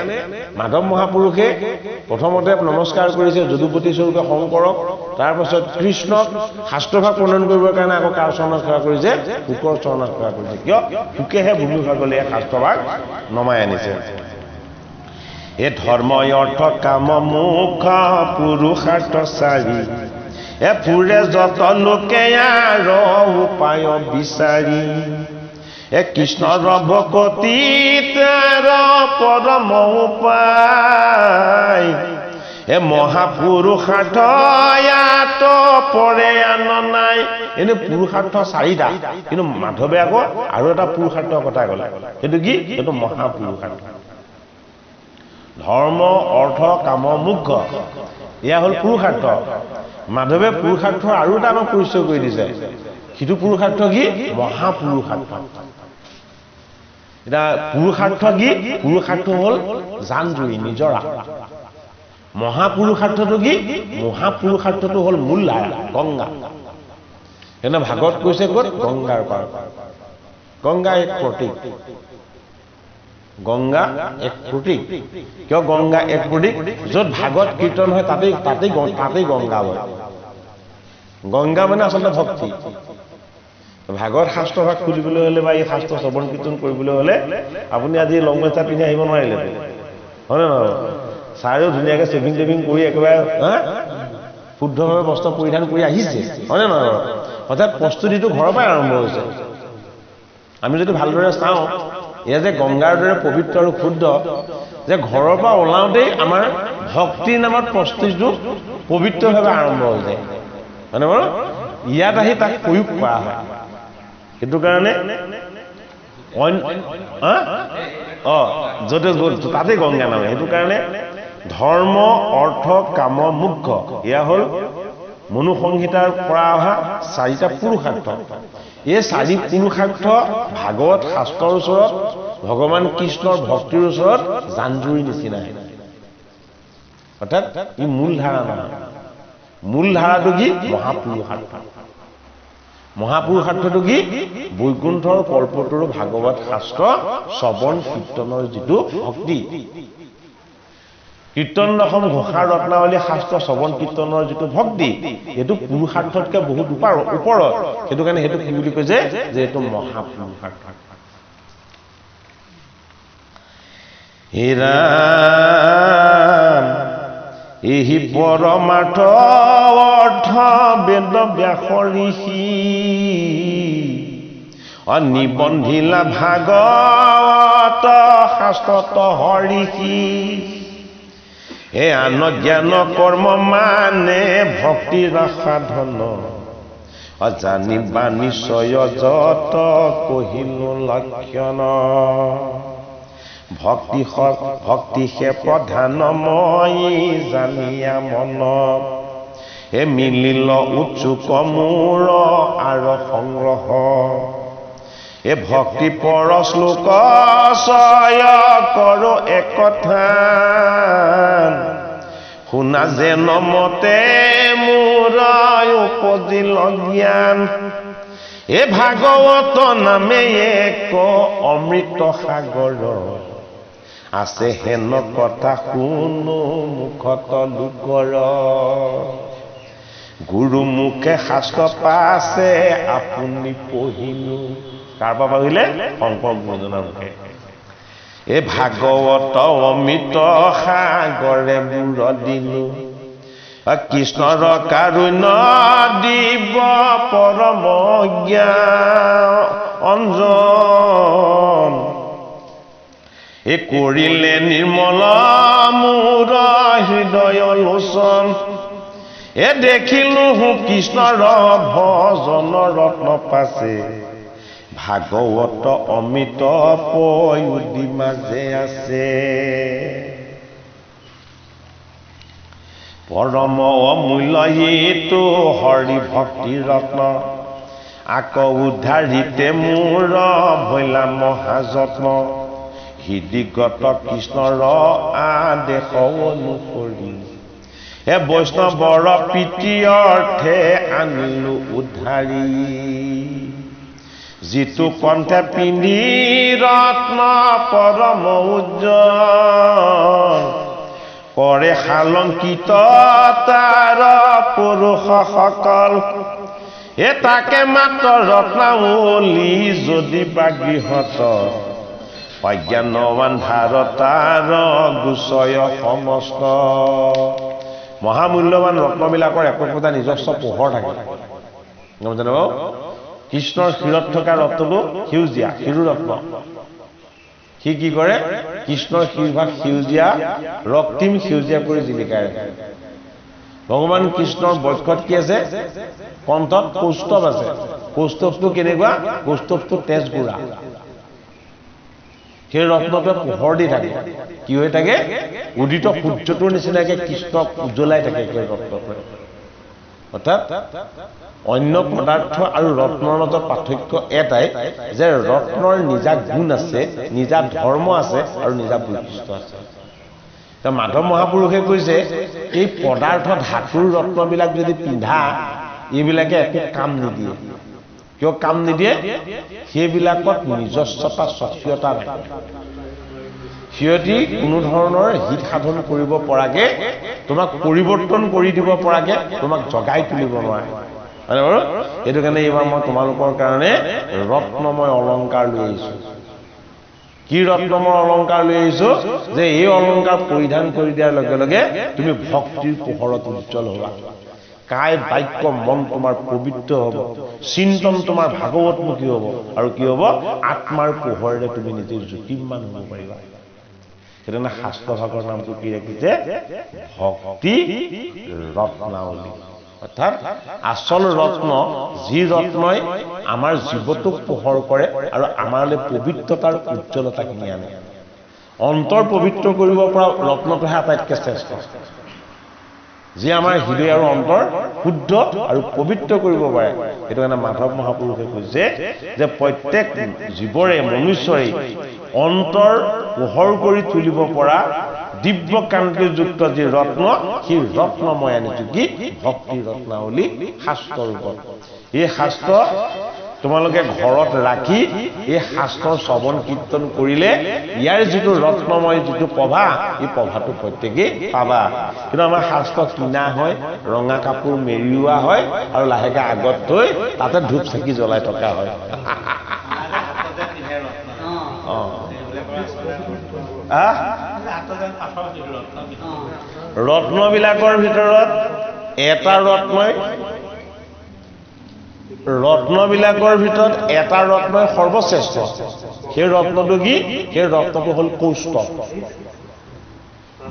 মাধৱ মহাপুৰুষে প্ৰথমতে নমস্কাৰ কৰিছে যদুপতি স্বৰূপে শংকৰক, তাৰপাছত কৃষ্ণক শাস্ত্ৰভাগ প্ৰণয়ন কৰিবৰ কাৰণে আকৌ কাৰ চৰণত সেৱা কৰিছে, শুকৰ চৰণত সেৱা কৰিছে। কিয়? শুকেহে ভূমিভাগলৈ শাস্ত্ৰভাগ নমাই আনিছে। এ ধৰ্ম অৰ্থ কাম মুখ পুৰুষাৰ্থ চাৰি, ফুৰে যত লোকে আৰ উপায় বিচাৰি, কৃষ্ণৰ ভকতি তাৰ পৰম উপায়, মহাপুৰুষাৰ্থ ইয়াত পৰে আন নাই। এনে পুৰুষাৰ্থ চাৰিটা, কিন্তু মাধৱে আকৌ আৰু এটা পুৰুষাৰ্থৰ কথা ক'লে, সেইটো কি? সেইটো মহাপুৰুষাৰ্থ। ধৰ্ম অৰ্থ কাম মোক্ষ এয়া হ'ল পুৰুষাৰ্থ। মাধৱে পুৰুষাৰ্থ আৰু এটা আমাক পৰিচয় কৰি দিছে, সিটো পুৰুষাৰ্থ কি? মহাপুৰুষাৰ্থ। এতিয়া পুৰুষাৰ্থ কি? পুৰুষাৰ্থ হ'ল জান জুৰি নিজৰা। মহাপুৰুষাৰ্থটো কি? মহাপুৰুষাৰ্থটো হ'ল মূল ধাৰা গংগা। এনে ভাগৱত কৈছে ক'ত? গংগাৰ পাৰ। গংগা এক প্ৰতীক, গংগা এক প্ৰতীক। কিয় গংগা এক প্ৰতীক? য'ত ভাগৱত কীৰ্তন হয় তাতেই গংগা হয়। গংগা মানে আচলতে ভক্তি। ভাগৱত শাস্ত্ৰভাগ খুলিবলৈ হ'লে বা এই শাস্ত্ৰ শ্ৰৱণ কীৰ্তন কৰিবলৈ হ'লে আপুনি আজি লং পেণ্ট পিন্ধি আহিব নোৱাৰিলে, হয়নে নহয়? ছাৰেও ধুনীয়াকৈ চেভিং টেভিং কৰি একেবাৰে শুদ্ধভাৱে বস্ত্ৰ পৰিধান কৰি আহিছে, হয়নে নহয়? অৰ্থাৎ প্ৰস্তুতিটো ঘৰৰ পৰাই আৰম্ভ হৈছে। আমি যদি ভালদৰে চাওঁ, এয়া যে গংগাৰ দৰে পবিত্ৰ আৰু শুদ্ধ, যে ঘৰৰ পৰা ওলাওঁতেই আমাৰ ভক্তিৰ নামত প্ৰস্তুতিটো পবিত্ৰভাৱে আৰম্ভ হৈ যায়, হয়নে বাৰু? ইয়াত আহি তাক প্ৰয়োগ কৰা হয়। সেইটো কাৰণে য'তে তাতেই গংগা নামে। সেইটো কাৰণে ধৰ্ম অৰ্থ কাম মোক্ষ এয়া হ'ল মনুসংহিতাৰ পৰা অহা চাৰিটা পুৰুষাৰ্থ। এই চাৰি পুৰুষাৰ্থ ভাগৱত শাস্ত্ৰৰ ওচৰত, ভগৱান কৃষ্ণৰ ভক্তিৰ ওচৰত জান-জুৰি নিচিনা। অৰ্থাৎ ই মূল ধাৰা নহয়। মূল ধাৰাটো কি? মহাপুৰুষাৰ্থ। মহাপুৰুষাৰ্থটো কি? বৈকুণ্ঠৰ কল্পতৰু ভাগৱত শাস্ত্ৰ শ্ৰৱণ কীৰ্তনৰ যিটো ভক্তি, কীৰ্তন দশম ঘোষা ৰত্নাৱলী শাস্ত্ৰ শ্ৰৱণ কীৰ্তনৰ যিটো ভক্তি, এইটো পুৰুষাৰ্থতকৈ বহুত ওপৰত। সেইটো কাৰণে সেইটো কি বুলি কৈছে? যে এইটো মহাপুৰুষাৰ্থ। হে ৰাম এই পৰমাৰ্থ অৰ্থ বেদ ব্যাস ঋষি, নিবন্ধিলা ভাগৱত শাস্ত্ৰত হৰিষি, আন জ্ঞান কৰ্ম মানে ভক্তিৰ সাধন, জানিবা নিশ্চয় যত কহিলো লক্ষণ, ভক্তি সে প্ৰধানময়ী জানিয়া মন, মিলিল উৎসুক মূৰ আৰু সংগ্ৰহ, ভক্তি পৰ শ্লোক চয় কৰো একথা, শুনা যে নমতে মোৰ উপজিল জ্ঞান, ভাগৱত নামে এক অমৃত সাগৰ, আছে হেন কথা শুনো মুখত লোকৰ, গুৰু মুখে শাস্ত্ৰ পাছে আপুনি পঢ়িলো। কাৰ পৰা পঢ়িলে? শংকৰ গুৰুজনাৰ মুখে। ভাগৱত অমৃত সাগৰে বুৰ দিলো, কৃষ্ণৰ কাৰুণ্য দিব পৰম জ্ঞান অঞ্জন, কৰিলে নিৰ্মল মোৰ হৃদয় লোচন, দেখিলো কৃষ্ণৰ ভজন ৰত্ন পাছে, ভাগৱত অমৃত পয়ুদি মাজে আছে। পৰম অমূল্যটো হৰি ভক্তি ৰত্ন আকৌ উদ্ধাৰিতে মোৰ ভৈলা মহাযত্ন হৃদিগত কৃষ্ণৰ আদেশ অনুসৰি হে বৈষ্ণৱৰ প্ৰীতি অৰ্থে আনিলো উদ্ধাৰি যিটো কণ্ঠে পিন্ধি ৰত্ন পৰম উজ্জ্বল কৰে সালংকিত তাৰ পুৰুষসকল তাকে মাত্ৰ ৰত্নাৱলী যদি বা গৃহত অজ্ঞানৱান ভাৰতাৰ গুচয় সমস্ত মহামূল্যৱান ৰত্নবিলাকৰ একোটা নিজস্ব পোহৰ থাকে গম জানো কৃষ্ণৰ শিৰত থকা ৰত্নটো সেউজীয়া শিৰো ৰত্ন সি কি কৰে কৃষ্ণৰ শিৰভাগ সেউজীয়া ৰক্তিম সেউজীয়া কৰি জিলিকাই ভগৱান কৃষ্ণৰ বক্ষত কি আছে কণ্ঠত কৌস্তভ আছে কৌস্তভটো কেনেকুৱা কৌস্তভটো তেজ গুড়া সেই ৰত্নটোৱে পোহৰ দি থাকে কি হৈ থাকে উদিত সূৰ্যটোৰ নিচিনাকে কৃষ্ণক উজ্বলাই থাকে সেই ৰত্নটোৱে অৰ্থাৎ অন্য পদাৰ্থ আৰু ৰত্নৰ মাজত পাৰ্থক্য এটাই যে ৰত্নৰ নিজা গুণ আছে নিজা ধৰ্ম আছে আৰু নিজা বৈশিষ্ট্য আছে মাধৱ মহাপুৰুষে কৈছে এই পদাৰ্থ ধাতুৰ ৰত্নবিলাক যদি পিন্ধা এইবিলাকে একো কাম নিদিয়ে কিয় কাম নিদিয়ে সেইবিলাকত নিজস্বতা স্বকীয়তা নাই সিহঁতি কোনো ধৰণৰ হিত সাধন কৰিব পৰাকে তোমাক পৰিৱৰ্তন কৰি দিব পৰাকে তোমাক জগাই তুলিব নোৱাৰে হয় বাৰু এইটো কাৰণে এইবাৰ মই তোমালোকৰ কাৰণে ৰত্নময় অলংকাৰ লৈ আহিছোঁ কি ৰত্নময় অলংকাৰ লৈ আহিছোঁ যে এই অলংকাৰ পৰিধান কৰি দিয়াৰ লগে লগে তুমি ভক্তিৰ পোহৰত উজ্জ্বল হ'বা কায় বাক্য মন তোমাৰ পবিত্ৰ হ'ব চিন্তন তোমাৰ ভাগৱতমুখী হ'ব আৰু কি হ'ব আত্মাৰ পোহৰেৰে তুমি নিজে জ্যোতিৰ্মান হ'ব পাৰিবা সেইকাৰণে শাস্ত্ৰভাগৰ নামটো কি ৰাখিছে ভক্তি ৰত্নাৱলী অৰ্থাৎ আচল ৰত্ন যি ৰত্নই আমাৰ জীৱটোক পোহৰ কৰে আৰু আমালৈ পবিত্ৰতাৰ উজ্জ্বলতাখিনি আনে অন্তৰ পবিত্ৰ কৰিব পৰা ৰত্নটোহে আটাইতকৈ শ্ৰেষ্ঠ যি আমাৰ হৃদয় আৰু অন্তৰ শুদ্ধ আৰু পবিত্ৰ কৰিব পাৰে সেইটো কাৰণে মাধৱ মহাপুৰুষে কৈছে যে প্ৰত্যেক জীৱৰে মনুষ্যৰে অন্তৰ পোহৰ কৰি তুলিব পৰা দিব্য কান্তিযুক্ত যি ৰত্ন সেই ৰত্নময় আনিছো কি ভক্তি ৰত্নাৱলী শাস্ত্ৰ ৰূপত এই শাস্ত্ৰ তোমালোকে ঘৰত ৰাখি এই শাস্ত্ৰৰ শ্ৰৱণ কীৰ্তন কৰিলে ইয়াৰ যিটো ৰত্নময় যিটো প্ৰভা এই প্ৰভাটো প্ৰত্যেকেই পাবা কিন্তু আমাৰ শাস্ত্ৰ কিনা হয় ৰঙা কাপোৰ মেৰিওৱা হয় আৰু লাহেকে আগত থৈ তাতে ধূপ চাকি জ্বলাই থকা হয় ৰত্নবিলাকৰ ভিতৰত এটা ৰত্নই সৰ্বশ্ৰেষ্ঠ সেই ৰত্নটো কি সেই ৰত্নটো হ'ল কৌস্তভ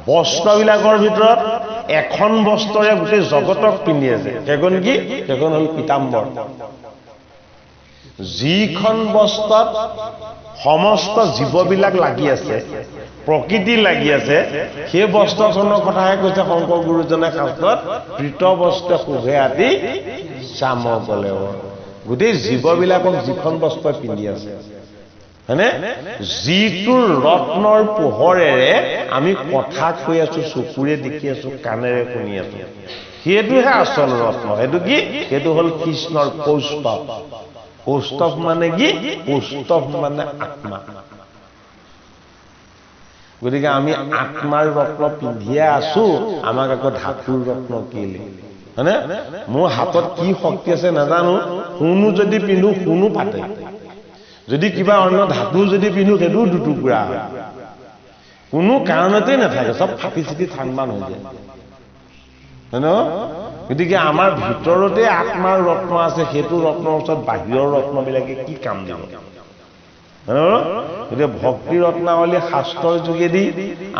বস্ত্ৰবিলাকৰ ভিতৰত এখন বস্ত্ৰৰে গোটেই জগতক পিন্ধি আছে সেইখন কি সেইখন হ'ল পীতাম্বৰ যিখন বস্ত্ৰত সমস্ত জীৱবিলাক লাগি আছে প্ৰকৃতি লাগি আছে সেই বস্ত্ৰখনৰ কথাহে কৈছে শংকৰ গুৰুজনে শাস্ত্ৰত পৃত বস্ত্ৰ শোভে আদি চাম বলে গোটেই জীৱবিলাকক যিখন বস্ত্ৰ পিন্ধি আছে হয়নে যিটো ৰত্নৰ পোহৰেৰে আমি কথা কৈ আছো চকুৰে দেখি আছো কাণেৰে শুনি আছো সেইটোহে আচল ৰত্ন সেইটো কি সেইটো হ'ল কৃষ্ণৰ কৌস্তভ কৌস্তভ মানে কি কৌস্তভ মানে আত্মা গতিকে আমি আত্মাৰ ৰত্ন পিন্ধিয়ে আছো আমাক আকৌ ধাতুৰ ৰত্ন কেলে হয়নে মোৰ হাতত কি শক্তি আছে নাজানো সোণো যদি পিন্ধো সোণো ফাটে যদি কিবা অন্য ধাতু যদি পিন্ধো সেইটো দুটুকুৰা কোনো কাৰণতেই নাথাকে চব ফাটি চিটি থানবান হৈ যায় হয় গতিকে আমাৰ ভিতৰতে আত্মাৰ ৰত্ন আছে সেইটো ৰত্নৰ ওচৰত বাহিৰৰ ৰত্নবিলাকে কি কাম দিব গতিকে ভক্তি ৰত্নাৱলী শাস্ত্ৰৰ যোগেদি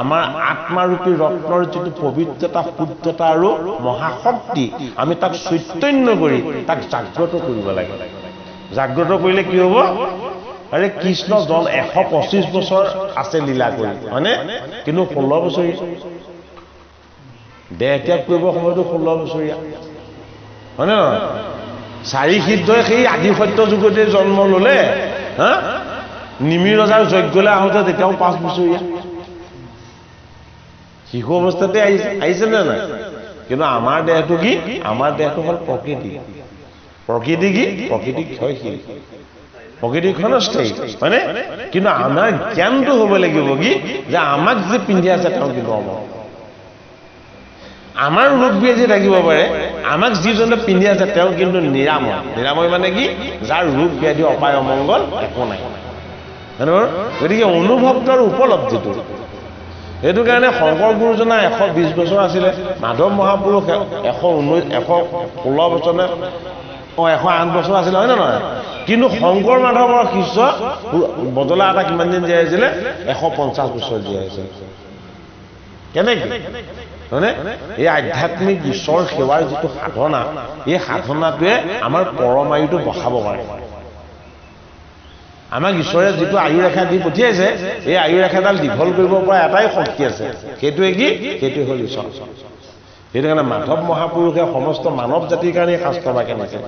আমাৰ আত্মাৰূপী ৰত্নৰ যিটো পবিত্ৰতা শুদ্ধতা আৰু মহাশক্তি আমি তাক চৈতন্য কৰি তাক জাগ্ৰত কৰিব লাগে জাগ্ৰত কৰিলে কি হ'ব আৰে কৃষ্ণ 125 বছৰ আছে লীলা কৰি হয়নে কিন্তু 16 বছৰ দেহ ত্যাগ কৰিব সময়তো 16 বছৰীয়া হয়নে নহয় 4 সিদ্ধই সেই আদি সত্য যুগতে জন্ম ল'লে হা নিমি ৰজাৰ যজ্ঞলৈ আহোঁতে তেতিয়াও 5 বছৰীয়া শিশু অৱস্থাতে আহিছে নে নাই কিন্তু আমাৰ দেহটো কি আমাৰ দেহটো হ'ল প্ৰকৃতি কি প্ৰকৃতি ক্ষয়শীল প্ৰকৃতি ক্ষণস্থায়ী হয়নে কিন্তু আমাৰ জ্ঞানটো হ'ব লাগিব কি যে আমাক যে পিন্ধি আছে তেওঁ কিন্তু অমৰ আমাৰ ৰোগ ব্যাধি থাকিব পাৰে আমাক যিজনে পিন্ধি আছে তেওঁ কিন্তু নিৰাময় মানে কি যাৰ ৰোগ ব্যাধি অপায় অমংগল একো নাই গতিকে অনুভৱটোৰ উপলব্ধিটো সেইটো কাৰণে শংকৰ গুৰুজনা 120 বছৰ আছিলে মাধৱ মহাপুৰুষ 116 বছৰ 108 বছৰ আছিলে হয় নে নহয় কিন্তু শংকৰ মাধৱৰ শিষ্য বদলা এটা কিমান দিন জীয়াই আছিলে 150 বছৰ জীয়াই আছিল কেনেকৈ হয়নে এই আধ্যাত্মিক ঈশ্বৰ সেৱাৰ যিটো সাধনা এই সাধনাটোৱে আমাৰ পৰমায়ুটো বঢ়াব পাৰে আমাক ঈশ্বৰে যিটো আয়ু ৰেখা দি পঠিয়াইছে এই আয়ু ৰেখাডাল দীঘল কৰিব পৰা এটাই শক্তি আছে সেইটোৱে কি সেইটোৱে হ'ল ঈশ্বৰ সেইটো কাৰণে মাধৱ মহাপুৰুষে সমস্ত মানৱ জাতিৰ কাৰণে শাস্ত্ৰ বাক্য দিছে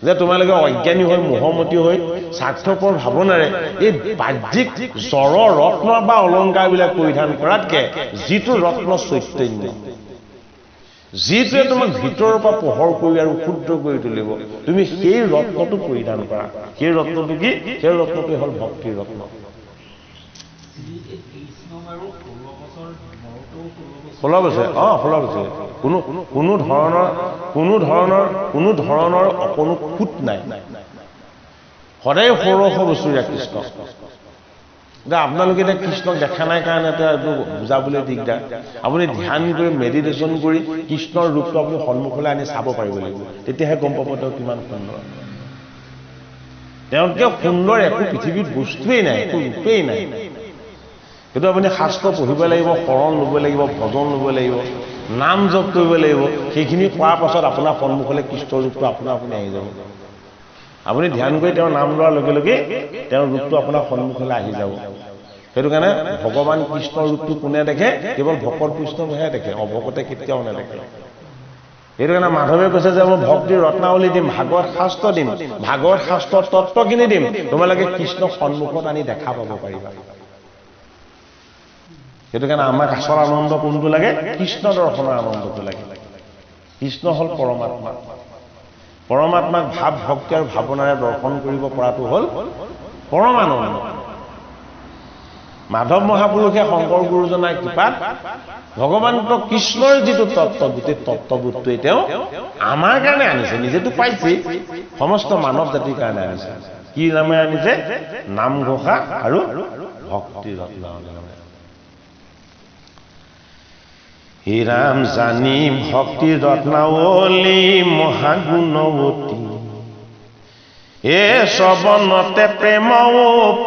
যে তোমালোকে অজ্ঞানী হৈ মোহমতী হৈ স্বাৰ্থপৰ ভাৱনাৰে এই বাহ্যিক জড় ৰত্ন বা অলংকাৰবিলাক পৰিধান কৰাতকৈ যিটো ৰত্ন চৈতন্য যিটোৱে তোমাক ভিতৰৰ পৰা পোহৰ কৰি আৰু ক্ষুদ্ৰ কৰি তুলিব তুমি সেই ৰত্নটো পৰিধান কৰা সেই ৰত্নটো কি সেই ৰত্নটো হ'ল ভক্তিৰ ৰত্ন 16 বছৰ 16 বছৰ কোনো ধৰণৰ অকণো খুঁত নাই সদায় 16 বছৰীয়া কৃষ্ণ আপোনালোকে এতিয়া কৃষ্ণক দেখা নাই কাৰণে এইটো বুজাবলৈ দিগদাৰ আপুনি ধ্যান কৰি মেডিটেশ্যন কৰি কৃষ্ণৰ ৰূপটো আপুনি সন্মুখলৈ আনি চাব পাৰিব লাগিব তেতিয়াহে গম পাব তেওঁ কিমান সুন্দৰ তেওঁতকৈ সুন্দৰ একো পৃথিৱীত বস্তুৱেই নাই একো ৰূপেই নাই কিন্তু আপুনি শাস্ত্ৰ পঢ়িব লাগিব শৰণ ল'ব লাগিব ভজন ল'ব লাগিব নাম জপ কৰিব লাগিব সেইখিনি কৰাৰ পাছত আপোনাৰ সন্মুখলৈ কৃষ্ণৰ ৰূপটো আপুনি আহি যাব আপুনি ধ্যান কৰি তেওঁৰ নাম লোৱাৰ লগে লগে তেওঁৰ ৰূপটো আপোনাৰ সন্মুখলৈ আহি যাব সেইটো কাৰণে ভগৱান কৃষ্ণৰ ৰূপটো কোনে দেখে কেৱল ভকত বৈষ্ণৱহে দেখে অভকতে কেতিয়াও নেদেখে সেইটো কাৰণে মাধৱে কৈছে যে মই ভক্তিৰ ৰত্নাৱলী দিম ভাগৱত শাস্ত্ৰ দিম ভাগৱত শাস্ত্ৰৰ তত্ত্বখিনি দিম তোমালোকে কৃষ্ণক সন্মুখত আনি দেখা পাব পাৰিবা সেইটো কাৰণে আমাক আচল আনন্দ কোনটো লাগে কৃষ্ণ দৰ্শনৰ আনন্দটো লাগে কৃষ্ণ হ'ল পৰমাত্মাক ভাৱ ভক্তি আৰু ভাৱনাৰে দৰ্শন কৰিব পৰাটো হ'ল পৰম আনন্দ মাধৱ মহাপুৰুষে শংকৰ গুৰুজনাৰ কৃপাত ভগৱান্ত কৃষ্ণৰ যিটো তত্ত্ব গোটেই তত্ত্ববোধটোৱে তেওঁ আমাৰ কাৰণে আনিছে নিজেতো পাইছে সমস্ত মানৱ জাতিৰ কাৰণে আনিছে কি নামে আনিছে নামঘোষা আৰু ভক্তি ৰত্নাৱলী হে ৰাম জানি ভক্তি ৰত্নাৱলী মহাগুণৱতী এ শ্ৰৱণতে প্ৰেম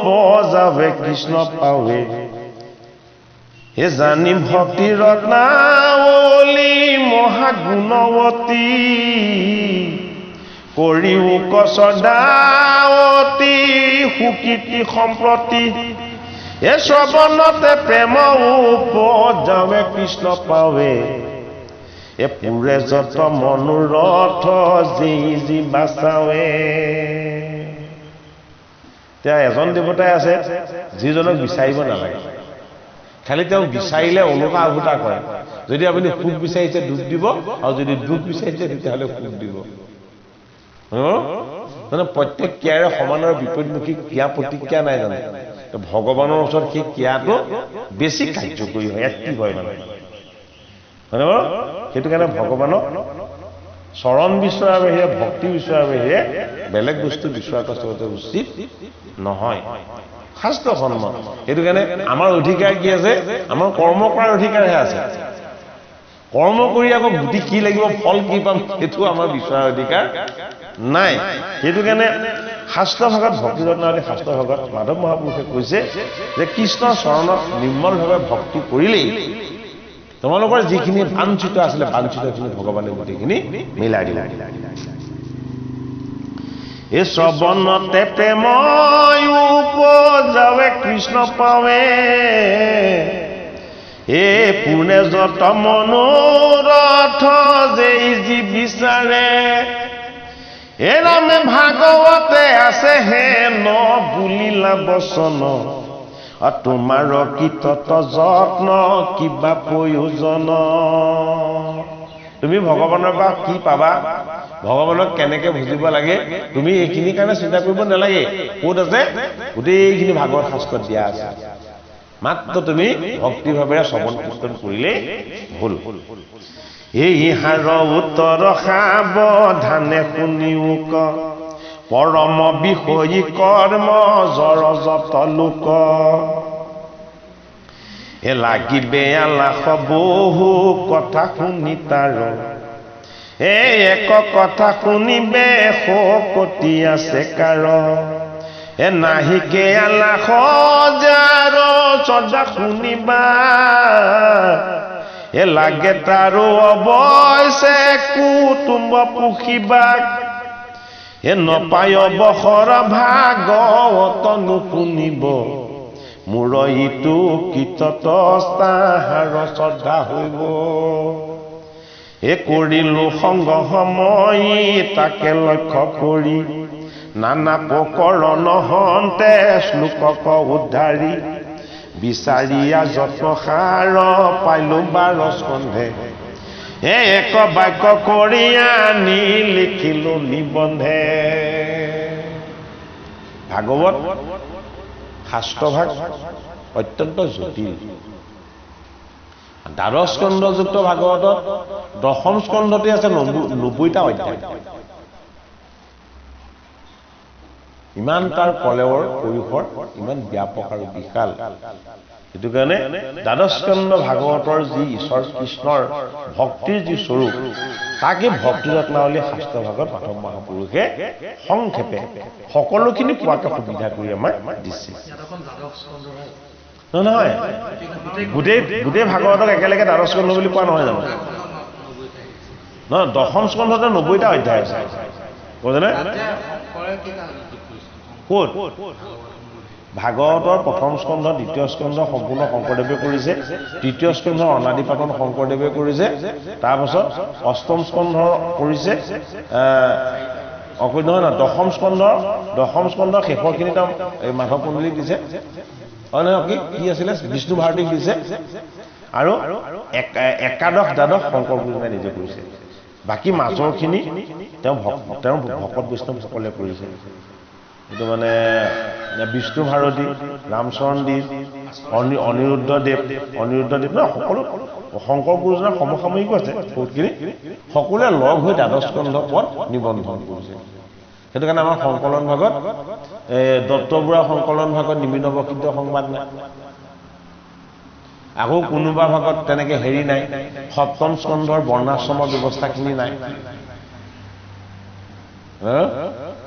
পজাৱে কৃষ্ণ পাৱে হে জানি ভক্তি ৰত্নাৱলী মহাগুণৱতী কৰিও কচদাৱতী সুকীৰ্তি সম্প্ৰতি এ শ্ৰৱণতে প্ৰেম উপজাৱে কৃষ্ণ পাৱে এ পুৰে যত মনোৰথ যি বাচাৱে এতিয়া এজন দেৱতাই আছে যিজনক বিচাৰিব নালাগে খালি তেওঁ বিচাৰিলে অনুকা আভূতা কৰে যদি আপুনি সুখ বিচাৰিছে দুখ দিব আৰু যদি দুখ বিচাৰিছে তেতিয়াহ'লে সুখ দিব মানে প্ৰত্যেক ক্ৰিয়াৰে সমানৰ বিপৰীতমুখী ক্ৰিয়া প্ৰতিক্ৰিয়া নাই জানো ভগৱানৰ ওচৰত সেই ক্ৰিয়াটো বেছি কাৰ্যকৰী হয় এক্টিভ হয় মানে সেইটো কাৰণে ভগৱানক চৰণ বিচৰাৰ বাহিৰে ভক্তি বিচৰাৰ বাহিৰে বেলেগ বস্তু বিচৰাটো আচলতে উচিত নহয় শাস্ত্ৰ সন্মত সেইটো কাৰণে আমাৰ অধিকাৰ কি আছে আমাৰ কৰ্ম কৰাৰ অধিকাৰহে আছে কৰ্ম কৰি আকৌ গুটি কি লাগিব ফল কি পাম সেইটো আমাৰ বিচৰাৰ অধিকাৰ নাই সেইটো কাৰণে শাস্ত্ৰ ভাগত ভক্তি ৰত্নাৱলী শাস্ত্ৰ ভাগত মাধৱ মহাপুৰুষে কৈছে যে কৃষ্ণৰ চৰণত নিৰ্মলভাৱে ভক্তি কৰিলেই তোমালোকৰ যিখিনি বাঞ্ছিত আছিলে বাঞ্ছিতখিনি ভগৱানে গোটেইখিনি মিলাই দিলে এই শ্ৰৱণতে প্ৰেম উপজাৱে কৃষ্ণ পাৱে এ পুনে যত মনোৰথ যেই যি বিচাৰে এ নামে ভাগৱতে আছে হেন বুলিলা বচন তোমাৰ কীতত যত্ন কিবা প্ৰয়োজন তুমি ভগৱানৰ পৰা কি পাবা ভগৱানক কেনেকে বুজিব লাগে তুমি এইখিনি কাৰণে চিন্তা কৰিব নালাগে ক'ত আছে গোটেইখিনি ভাগৱত শাস্ত্ৰত দিয়া আছে মাত্ৰ তুমি ভক্তিভাৱেৰে শ্ৰৱণ কীৰ্তন কৰিলেই হ'ল এই হাৰ উত্তৰ সাৱধানে শুনিও ক পৰম বিষয়ী কৰ্ম জৰ যত লোক এ লাগিবে আলাস বহু কথা শুনি তাৰ এই এক কথা শুনিবে শকতি আছে কাৰ এ নাহিকে আলাস জাৰ চদা শুনিবা এ লাগে তাৰো অৱশ্যে কুটুম্ব পুষিবা এ নপায় বখৰ ভাগৱত নুশুনিব মোৰ ইটো কীতত তাহাৰ শ্ৰদ্ধা হইব এ কৰিলো সংগ সময় তাকে লক্ষ্য কৰি নানা প্ৰকৰণ হন্তে শ্লোকক উদ্ধাৰি বিচাৰিয়া যত্ন সাৰ পাইলো 12 স্কন্ধে এক বাক্য কৰি আনি লিখিলো নিবন্ধে ভাগৱত শাস্ত্ৰভাগ অত্যন্ত জটিল 12 স্কন্ধযুক্ত ভাগৱতত 10ম স্কন্ধতে আছে 90টা অধ্যায় ইমান তাৰ কলেৱৰ পৰিসৰ ইমান ব্যাপক আৰু বিশাল এটো কাৰণে 12 স্কন্ধ ভাগৱতৰ যি ঈশ্বৰ কৃষ্ণৰ ভক্তিৰ যি স্বৰূপ তাকে ভক্তি ৰত্নাৱলী শাস্ত্ৰ ভাগত প্ৰথম মহাপুৰুষে সংক্ষেপে সকলোখিনি পোৱাকে সুবিধা কৰি আমাক দিছে নহয় গোটেই ভাগৱতক একেলগে 12 স্কন্ধ বুলি কোৱা নহয় জানো নহয় 10ম স্কন্ধতে 90টা অধ্যায় আছে বুজিনে ক'ত ভাগৱতৰ প্ৰথম স্কন্ধ দ্বিতীয় স্কন্ধ সম্পূৰ্ণ শংকৰদেৱে কৰিছে তৃতীয় স্কন্ধ অনাদি পাতন শংকৰদেৱে কৰিছে তাৰ পাছত অষ্টম স্কন্ধ কৰিছে অকই নহয় না 10ম স্কন্ধ শেষৰখিনি তাম মাধৱ কুণ্ডলীক দিছে কি আছিলে বিষ্ণু ভাৰতীক দিছে আৰু একাদশ দ্বাদশ শংকৰ গুৰুজনাই নিজে কৰিছে বাকি মাজৰখিনি তেওঁ ভকত বৈষ্ণৱসকলে কৰিছে এটো মানে বিষ্ণু ভাৰতী ৰামচৰণ দেৱ অনিৰুদ্ধ দেৱ না সকলো শংকৰ গুৰুজনাৰ সমসাময়িক আছে বহুতখিনি সকলোৱে লগ হৈ 12 স্কন্ধ পদ নিবন্ধন কৰিছে সেইটো কাৰণে আমাৰ সংকলন ভাগত দত্ত বুঢ়া সংকলন ভাগত নিমিন বকিত সংবাদ নাই আকৌ কোনোবা ভাগত তেনেকে হেৰি নাই 7ম স্কন্ধৰ বৰ্ণাশ্ৰমৰ ব্যৱস্থাখিনি নাই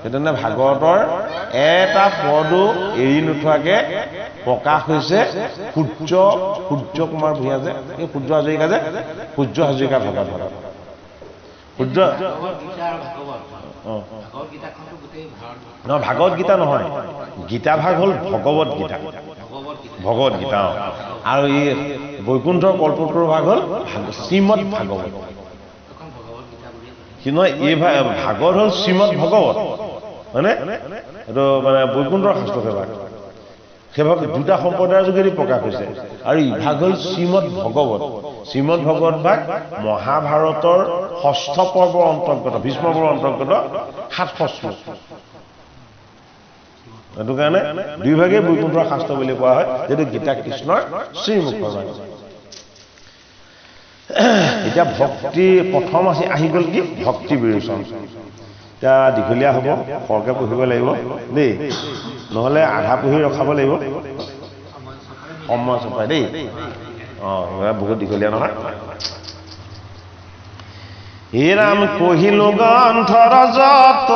সেজন্য ভাগৱতৰ এটা পদো এৰি নোথোৱাকে প্ৰকাশ হৈছে সূৰ্য কুমাৰ ভূঞা যে এই সূৰ্য হাজৰিকা যে সূৰ্য হাজৰিকা ভাগত সূৰ্য ভাগৱত গীতা নহয় গীতা ভাগ হ'ল ভগৱত গীতা আৰু এই বৈকুণ্ঠৰ কল্পতৰুৰ ভাগ হ'ল শ্ৰীমদ ভাগৱত কিন্তু এই ভাগত হ'ল শ্ৰীমদ ভাগৱত হয়নে এইটো মানে বৈকুণ্ঠৰ শাস্ত্ৰতে ভাগ সেইভাগ দুটা সম্প্ৰদায়ৰ যোগেদি প্ৰকাশ হৈছে আৰু ইভাগ হ'ল শ্ৰীমদ ভাগৱত ভাগ মহাভাৰতৰ 6ষ্ঠ পৰ্বৰ অন্তৰ্গত ভীষ্ম পৰ্বৰ অন্তৰ্গত 700 শ্লোক এইটো কাৰণে দুই ভাগে বৈকুণ্ঠৰ শাস্ত্ৰ বুলি কোৱা হয় যেটো গীতা কৃষ্ণৰ শ্ৰীমুখৰ ভাগ এতিয়া ভক্তি প্ৰথম আহি গ'ল কি ভক্তি বিৰোচন এতিয়া দীঘলীয়া হ'ব সৰকে পঢ়িব লাগিব দেই নহলে আধা পঢ়ি ৰখাব লাগিব সময় চপাই দেই বহুত দীঘলীয়া নহয় হে ৰাম কহিলো গ্ৰন্থৰ যত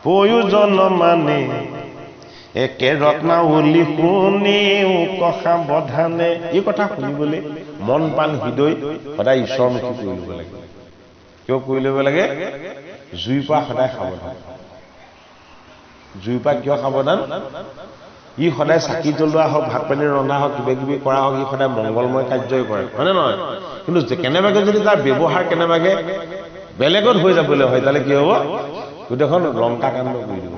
প্ৰয়োজন মানে একে ৰত্নাৱলী শুনিও কথা বধানে এই কথা শুনিবলৈ মন পান হৃদয় সদায় ঈশ্বৰমুখী কৰি ল'ব লাগে কিয় কৰি ল'ব লাগে জুইৰ পৰা সদায় সাৱধান জুইৰ পৰা কিয় সাৱধান ই সদায় চাকি জ্বলোৱা হওক ভাত পানী ৰন্ধা হওক কিবা কিবি কৰা হওক ই সদায় মংগলময় কাৰ্যই কৰে হয়নে নহয় কিন্তু কেনেবাকে যদি তাৰ ব্যৱহাৰ কেনেবাকে বেলেগত হৈ যাবলৈ হয় তাহলে কি হ'ব গোটেইখন লংকা কাণ্ড কৰি দিব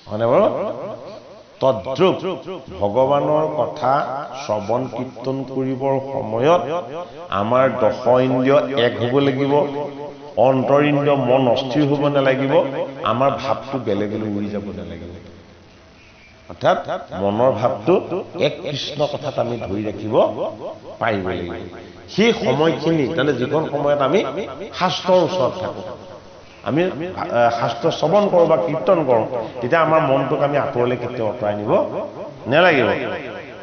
হয়নে বাৰু তদ্ৰুপ ভগৱানৰ কথা শ্ৰৱণ কীৰ্তন কৰিবৰ সময়ত আমাৰ দশ ইন্দ্ৰিয় এক হ'ব লাগিব অন্তৰ ইন্দ্ৰিয় মন অস্থিৰ হ'ব নালাগিব আমাৰ ভাৱটো বেলেগলৈ উৰি যাব নালাগিব অৰ্থাৎ মনৰ ভাৱটো এক কৃষ্ণ কথাত আমি ধৰি ৰাখিব পাৰিব লাগিব সেই সময়খিনি মানে যিখন সময়ত আমি শাস্ত্ৰৰ ওচৰত থাকোঁ আমি শাস্ত্ৰ শ্ৰৱণ কৰোঁ বা কীৰ্তন কৰোঁ তেতিয়া আমাৰ মনটোক আমি আঁতৰলৈ কেতিয়াও আঁতৰাই নিব নালাগিব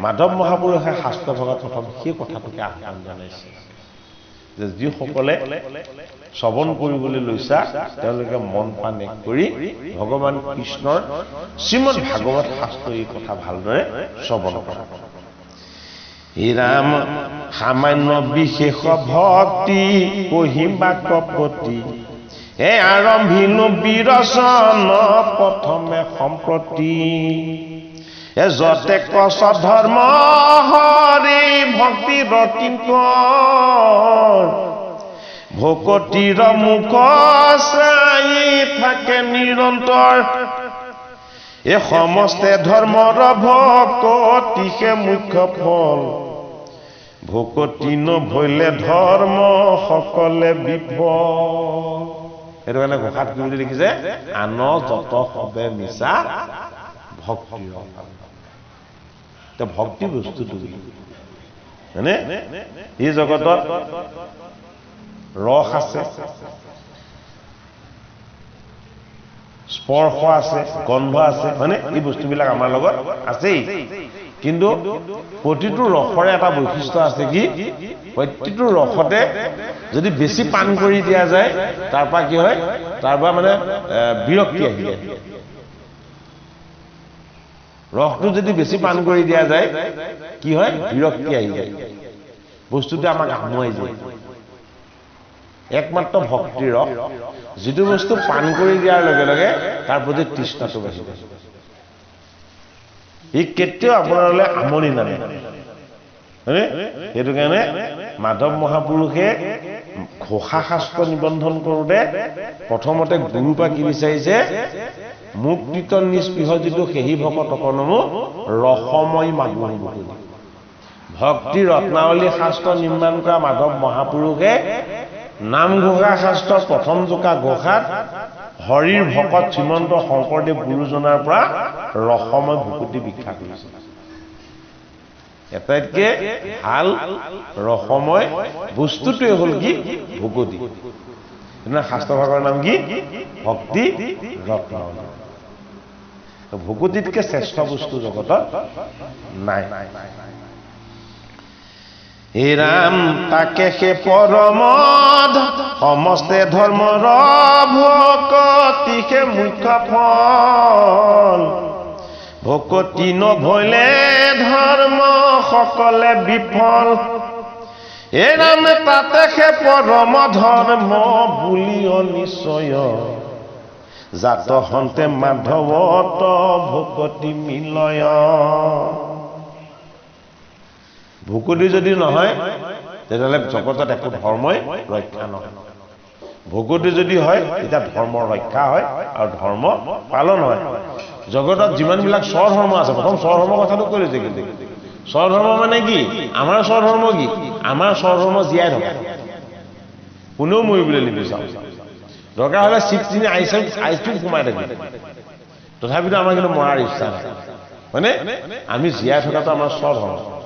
মাধৱ মহাপুৰুষে শাস্ত্ৰ ভগত প্ৰথম সেই কথাটোকে আহ্বান জনাইছে যে যিসকলে শ্ৰৱণ কৰিবলৈ লৈছা তেওঁলোকে মন প্ৰাণ এক কৰি ভগৱান কৃষ্ণৰ শ্ৰীমদ ভাগৱত শাস্ত্ৰ এই কথা ভালদৰে শ্ৰৱণ কৰা হে ৰাম সামান্য বিশেষ ভক্তি কহিবা কপতি হে আৰম্ভিলো বিৰচন প্ৰথমে সম্প্ৰতি যতে কছ ধৰ্ম হৰি ভক্তি ৰকিংকৰ ভকতিৰ মুখ চাই থাকে নিৰন্তৰ এ সমস্তে ধৰ্মৰ ভকতিহে মুখ্য ফল ভকতি নভৈলে ধৰ্ম সকলে বিফল সেইটো কাৰণে ঘোষাত কি বুলি দেখিছে আন যত সবে মিছা ভক্তি ভক্তি বস্তুটো হয়নে এই জগতত ৰস আছে স্পৰ্শ আছে গন্ধ আছে হয়নে এই বস্তুবিলাক আমাৰ লগত আছেই কিন্তু প্ৰতিটো ৰসৰে এটা বৈশিষ্ট্য আছে কি প্ৰতিটো ৰসতে যদি বেছি পান কৰি দিয়া যায় তাৰ পৰা কি হয় তাৰ পৰা মানে বিৰক্তি আহি যায় ৰসটো যদি বেছি পান কৰি দিয়া যায় কি হয় বিৰক্তি আহি যায় বস্তুটো আমাক আমুৱাই যায় একমাত্ৰ ভক্তি ৰস যিটো বস্তু পান কৰি দিয়াৰ লগে লগে তাৰ প্ৰতি তৃষ্ণাটো বাঢ়ি যায় ই কেতিয়াও আপোনালৈ আমনি নানে সেইটো কাৰণে মাধৱ মহাপুৰুষে ঘোষা শাস্ত্ৰ নিবন্ধন কৰোঁতে প্ৰথমতে গুৰুৰ পৰা কি বিচাৰিছে মুক্তিত নিস্পৃহ যিটো সেহি ভকত অকণমো ৰসময় মাগুৰ ভক্তি ৰত্নাৱলী শাস্ত্ৰ নিৰ্মাণ কৰা মাধৱ মহাপুৰুষে নামঘোষা শাস্ত্ৰৰ প্ৰথম জোকা ঘোষাত হৰিৰ ভকত শ্ৰীমন্ত শংকৰদেৱ গুৰুজনাৰ পৰা ৰসময় ভকতি ভিক্ষা কৰিছে এটাইতকে ভাল ৰসময় বস্তুটোৱে হ'ল কি ভকতি শাস্ত্ৰভাগৰ নাম কি ভক্তি ৰত্নাৱলী ভকতিতকে শ্ৰেষ্ঠ বস্তু জগতত নাই হে ৰাম তাকে সে পৰমধ সমস্তে ধৰ্মৰ ভকতিহে মুখ্য ফল ভকতি নভৈলে ধৰ্ম সকলে বিফল হে ৰাম তাতে সে পৰম ধৰ্ম বুলিও নিশ্চয় জাত হন্তে মাধৱত ভকতি মিলয় ভকতি যদি নহয় তেতিয়াহ'লে জগতত একো ধৰ্মই ৰক্ষা নহয় ভকতি যদি হয় তেতিয়া ধৰ্মৰ ৰক্ষা হয় আৰু ধৰ্ম পালন হয় জগতত যিমানবিলাক স্বধৰ্ম আছে প্ৰথম স্বধৰ্মৰ কথাটো কৈ লৈছে কিন্তু স্বধৰ্ম মানে কি আমাৰ স্বধৰ্ম কি আমাৰ স্বধৰ্ম জীয়াই থকা কোনেও মৰিবলৈ নিবিচাৰো দৰকাৰ হ'লে চিপচিনি আইচক্ৰীম সোমাই থাকিব তথাপিতো আমাৰ কিন্তু মৰাৰ ইচ্ছা নাই হয়নে আমি জীয়াই থকাটো আমাৰ স্বধৰ্ম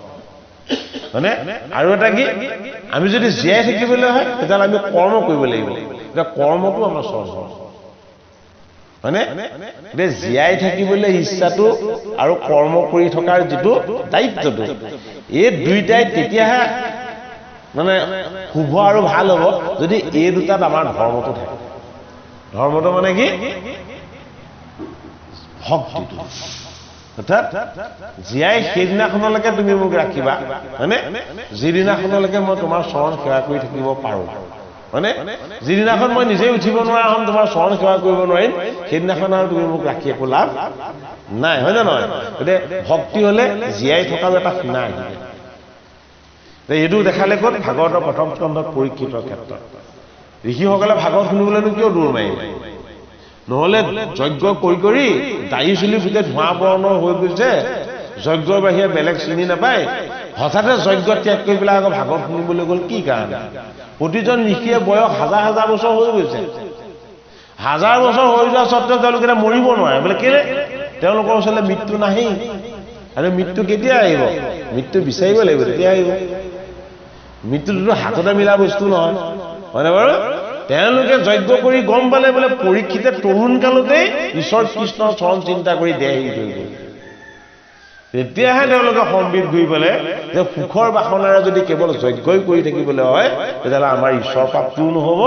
হয়নে আৰু এটা কি আমি যদি জীয়াই থাকিবলৈ হয় তেতিয়াহ'লে আমি কৰ্ম কৰিব লাগিব এতিয়া কৰ্মটো আমাৰ স্বধৰ্ম হয়নে এতিয়া জীয়াই থাকিবলৈ ইচ্ছাটো আৰু কৰ্ম কৰি থকাৰ যিটো দায়িত্বটো এই দুইটাই তেতিয়াহে মানে শুভ আৰু ভাল হ'ব যদি এই দুটাত আমাৰ ধৰ্মটো থাকে ধৰ্মটো মানে কি ভক্তিটো অৰ্থাৎ জীয়াই সেইদিনাখনলৈকে তুমি মোক ৰাখিবা হয়নে যিদিনাখনলৈকে মই তোমাৰ চৰণ সেৱা কৰি থাকিব পাৰোঁ মানে যিদিনাখন মই নিজে উঠিব নোৱাৰা হ'ম তোমাৰ চৰণ সেৱা কৰিব নোৱাৰিম সেইদিনাখন আৰু তুমি মোক ৰাখি একো লাভ নাই হয় নে নহয় গতিকে ভক্তি হ'লে জীয়াই থকাৰ এটা সীমা আহিলে এইটো দেখালে ক'ত ভাগৱতৰ প্ৰথম স্কন্ধত পৰীক্ষিতৰ ক্ষেত্ৰত ঋষিসকলে ভাগৱত শুনিবলৈনো কিয় দূৰ মাৰিলে নহ'লে যজ্ঞ কৰি কৰি দাড়ি চুলি গোটেই ধোঁৱা বৰ্ণ হৈ গৈছে যজ্ঞৰ বাহিৰে বেলেগ চিনি নাপায় হঠাতে যজ্ঞ ত্যাগ কৰি পেলাই আকৌ ভাগৱত শুনিবলৈ গ'ল কি কাৰণে প্ৰতিজন ঋষিয়ে বয়স হাজাৰ হাজাৰ বছৰ হৈ গৈছে হাজাৰ বছৰ হৈ যোৱা স্বত্তেও তেওঁলোকে মৰিব নোৱাৰে বোলে কেলে তেওঁলোকৰ ওচৰলৈ মৃত্যু নাহেই আৰু মৃত্যু কেতিয়া আহিব মৃত্যু বিচাৰিব লাগিব তেতিয়া আহিব মৃত্যুটোতো হাততে মিলা বস্তু নহয় হয়নে বাৰু তেওঁলোকে যজ্ঞ কৰি গম পালে বোলে পৰীক্ষিতে তৰুণ কালতেই ঈশ্বৰ কৃষ্ণৰ চৰণ চিন্তা কৰি দেহ এৰি থৈ গ'ল তেতিয়াহে তেওঁলোকে সম্বিত ঘূৰি পেলে যে সুখৰ বাসনাৰে যদি কেৱল যজ্ঞই কৰি থাকিবলৈ হয় তেতিয়াহ'লে আমাৰ ঈশ্বৰ প্ৰাপ্তিও নহ'ব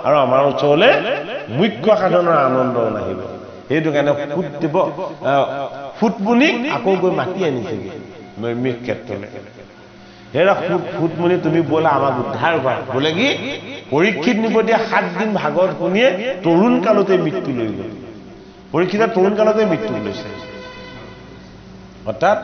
আৰু আমাৰ ওচৰলৈ মুখ্য সাধনৰ আনন্দও নাহিব সেইটো কাৰণে ফুটমুনিক আকৌ গৈ মাতি আনিছেগৈ নৈমিষ ক্ষেত্ৰলৈ হেৰা ফুটমুনি তুমি ব'লা আমাক উদ্ধাৰ কৰা বোলে কি পৰীক্ষিত নিপতীয়া 7 দিন ভাগৱত শুনিয়ে তৰুণ কালতে মৃত্যু লৈ গ'ল পৰীক্ষিতে তৰুণ কালতে মৃত্যু লৈছে অৰ্থাৎ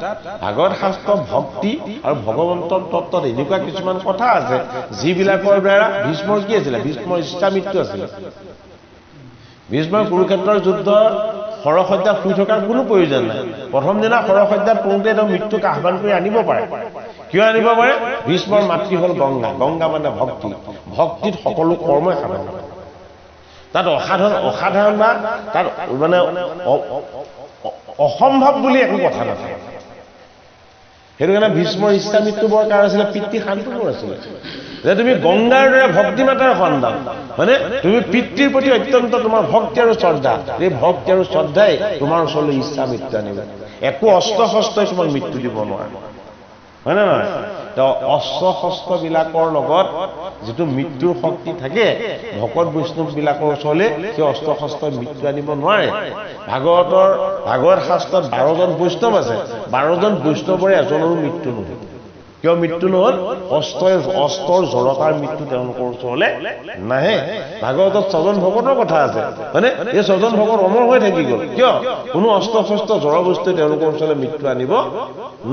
ভাগৱত শাস্ত্ৰ ভক্তি আৰু ভগৱন্তৰ তত্ত্বত এনেকুৱা কিছুমান কথা আছে যিবিলাকৰ দ্বাৰা ভীষ্মৰ কি আছিলে ভীষ্মৰ ইচ্ছা মৃত্যু আছিলে ভীষ্মৰ কুৰুক্ষেত্ৰৰ যুদ্ধ সৰসজ্ঞাত শুই থকাৰ কোনো প্ৰয়োজন নাই প্ৰথম দিনা সৰসজ্ঞাত পৰোঁতে তেওঁ মৃত্যুক আহ্বান কৰি আনিব পাৰে কিয় আনিব পাৰে ভীষ্মৰ মাতৃ হ'ল গংগা গংগা মানে ভক্তি ভক্তিত সকলো কৰ্মই সাধন তাত অসাধাৰণ বা তাত মানে অসম্ভৱ বুলি একো কথা নাথাকে সেইটো কাৰণে ভীষ্মৰ ইচ্ছা মৃত্যু বৰ কাৰ আছিলে পিতৃ শান্তনুৰ আছিলে যে তুমি গংগাৰ দৰে ভক্তি মাতাৰ সন্তান হয়নে তুমি পিতৃৰ প্ৰতি অত্যন্ত তোমাৰ ভক্তি আৰু শ্ৰদ্ধা এই ভক্তি আৰু শ্ৰদ্ধাই তোমাৰ ওচৰলৈ ইচ্ছা মৃত্যু আনিব একো অস্ত্ৰ শস্ত্ৰই তোমাক মৃত্যু দিব নোৱাৰে হয় নে নহয় অস্ত্ৰ শস্ত্ৰবিলাকৰ লগত যিটো মৃত্যুৰ শক্তি থাকে ভকত বৈষ্ণৱবিলাকৰ ওচৰলৈ সেই অস্ত্ৰ শস্ত্ৰই মৃত্যু আনিব নোৱাৰে ভাগৱত শাস্ত্ৰত 12জন বৈষ্ণৱ আছে 12জন বৈষ্ণৱৰে এজনৰো মৃত্যু নহয় কিয় মৃত্যু নহ'ল অস্ত্ৰৰ জড়তাৰ মৃত্যু তেওঁলোকৰ ওচৰলৈ নাহে ভাগৱতত 6জন ভকতৰ কথা আছে হয়নে এই 6জন ভকত অমৰ হৈ থাকি গ'ল কিয় কোনো অস্ত্ৰ শস্ত্ৰ জড় বস্তুৱে তেওঁলোকৰ ওচৰলৈ মৃত্যু আনিব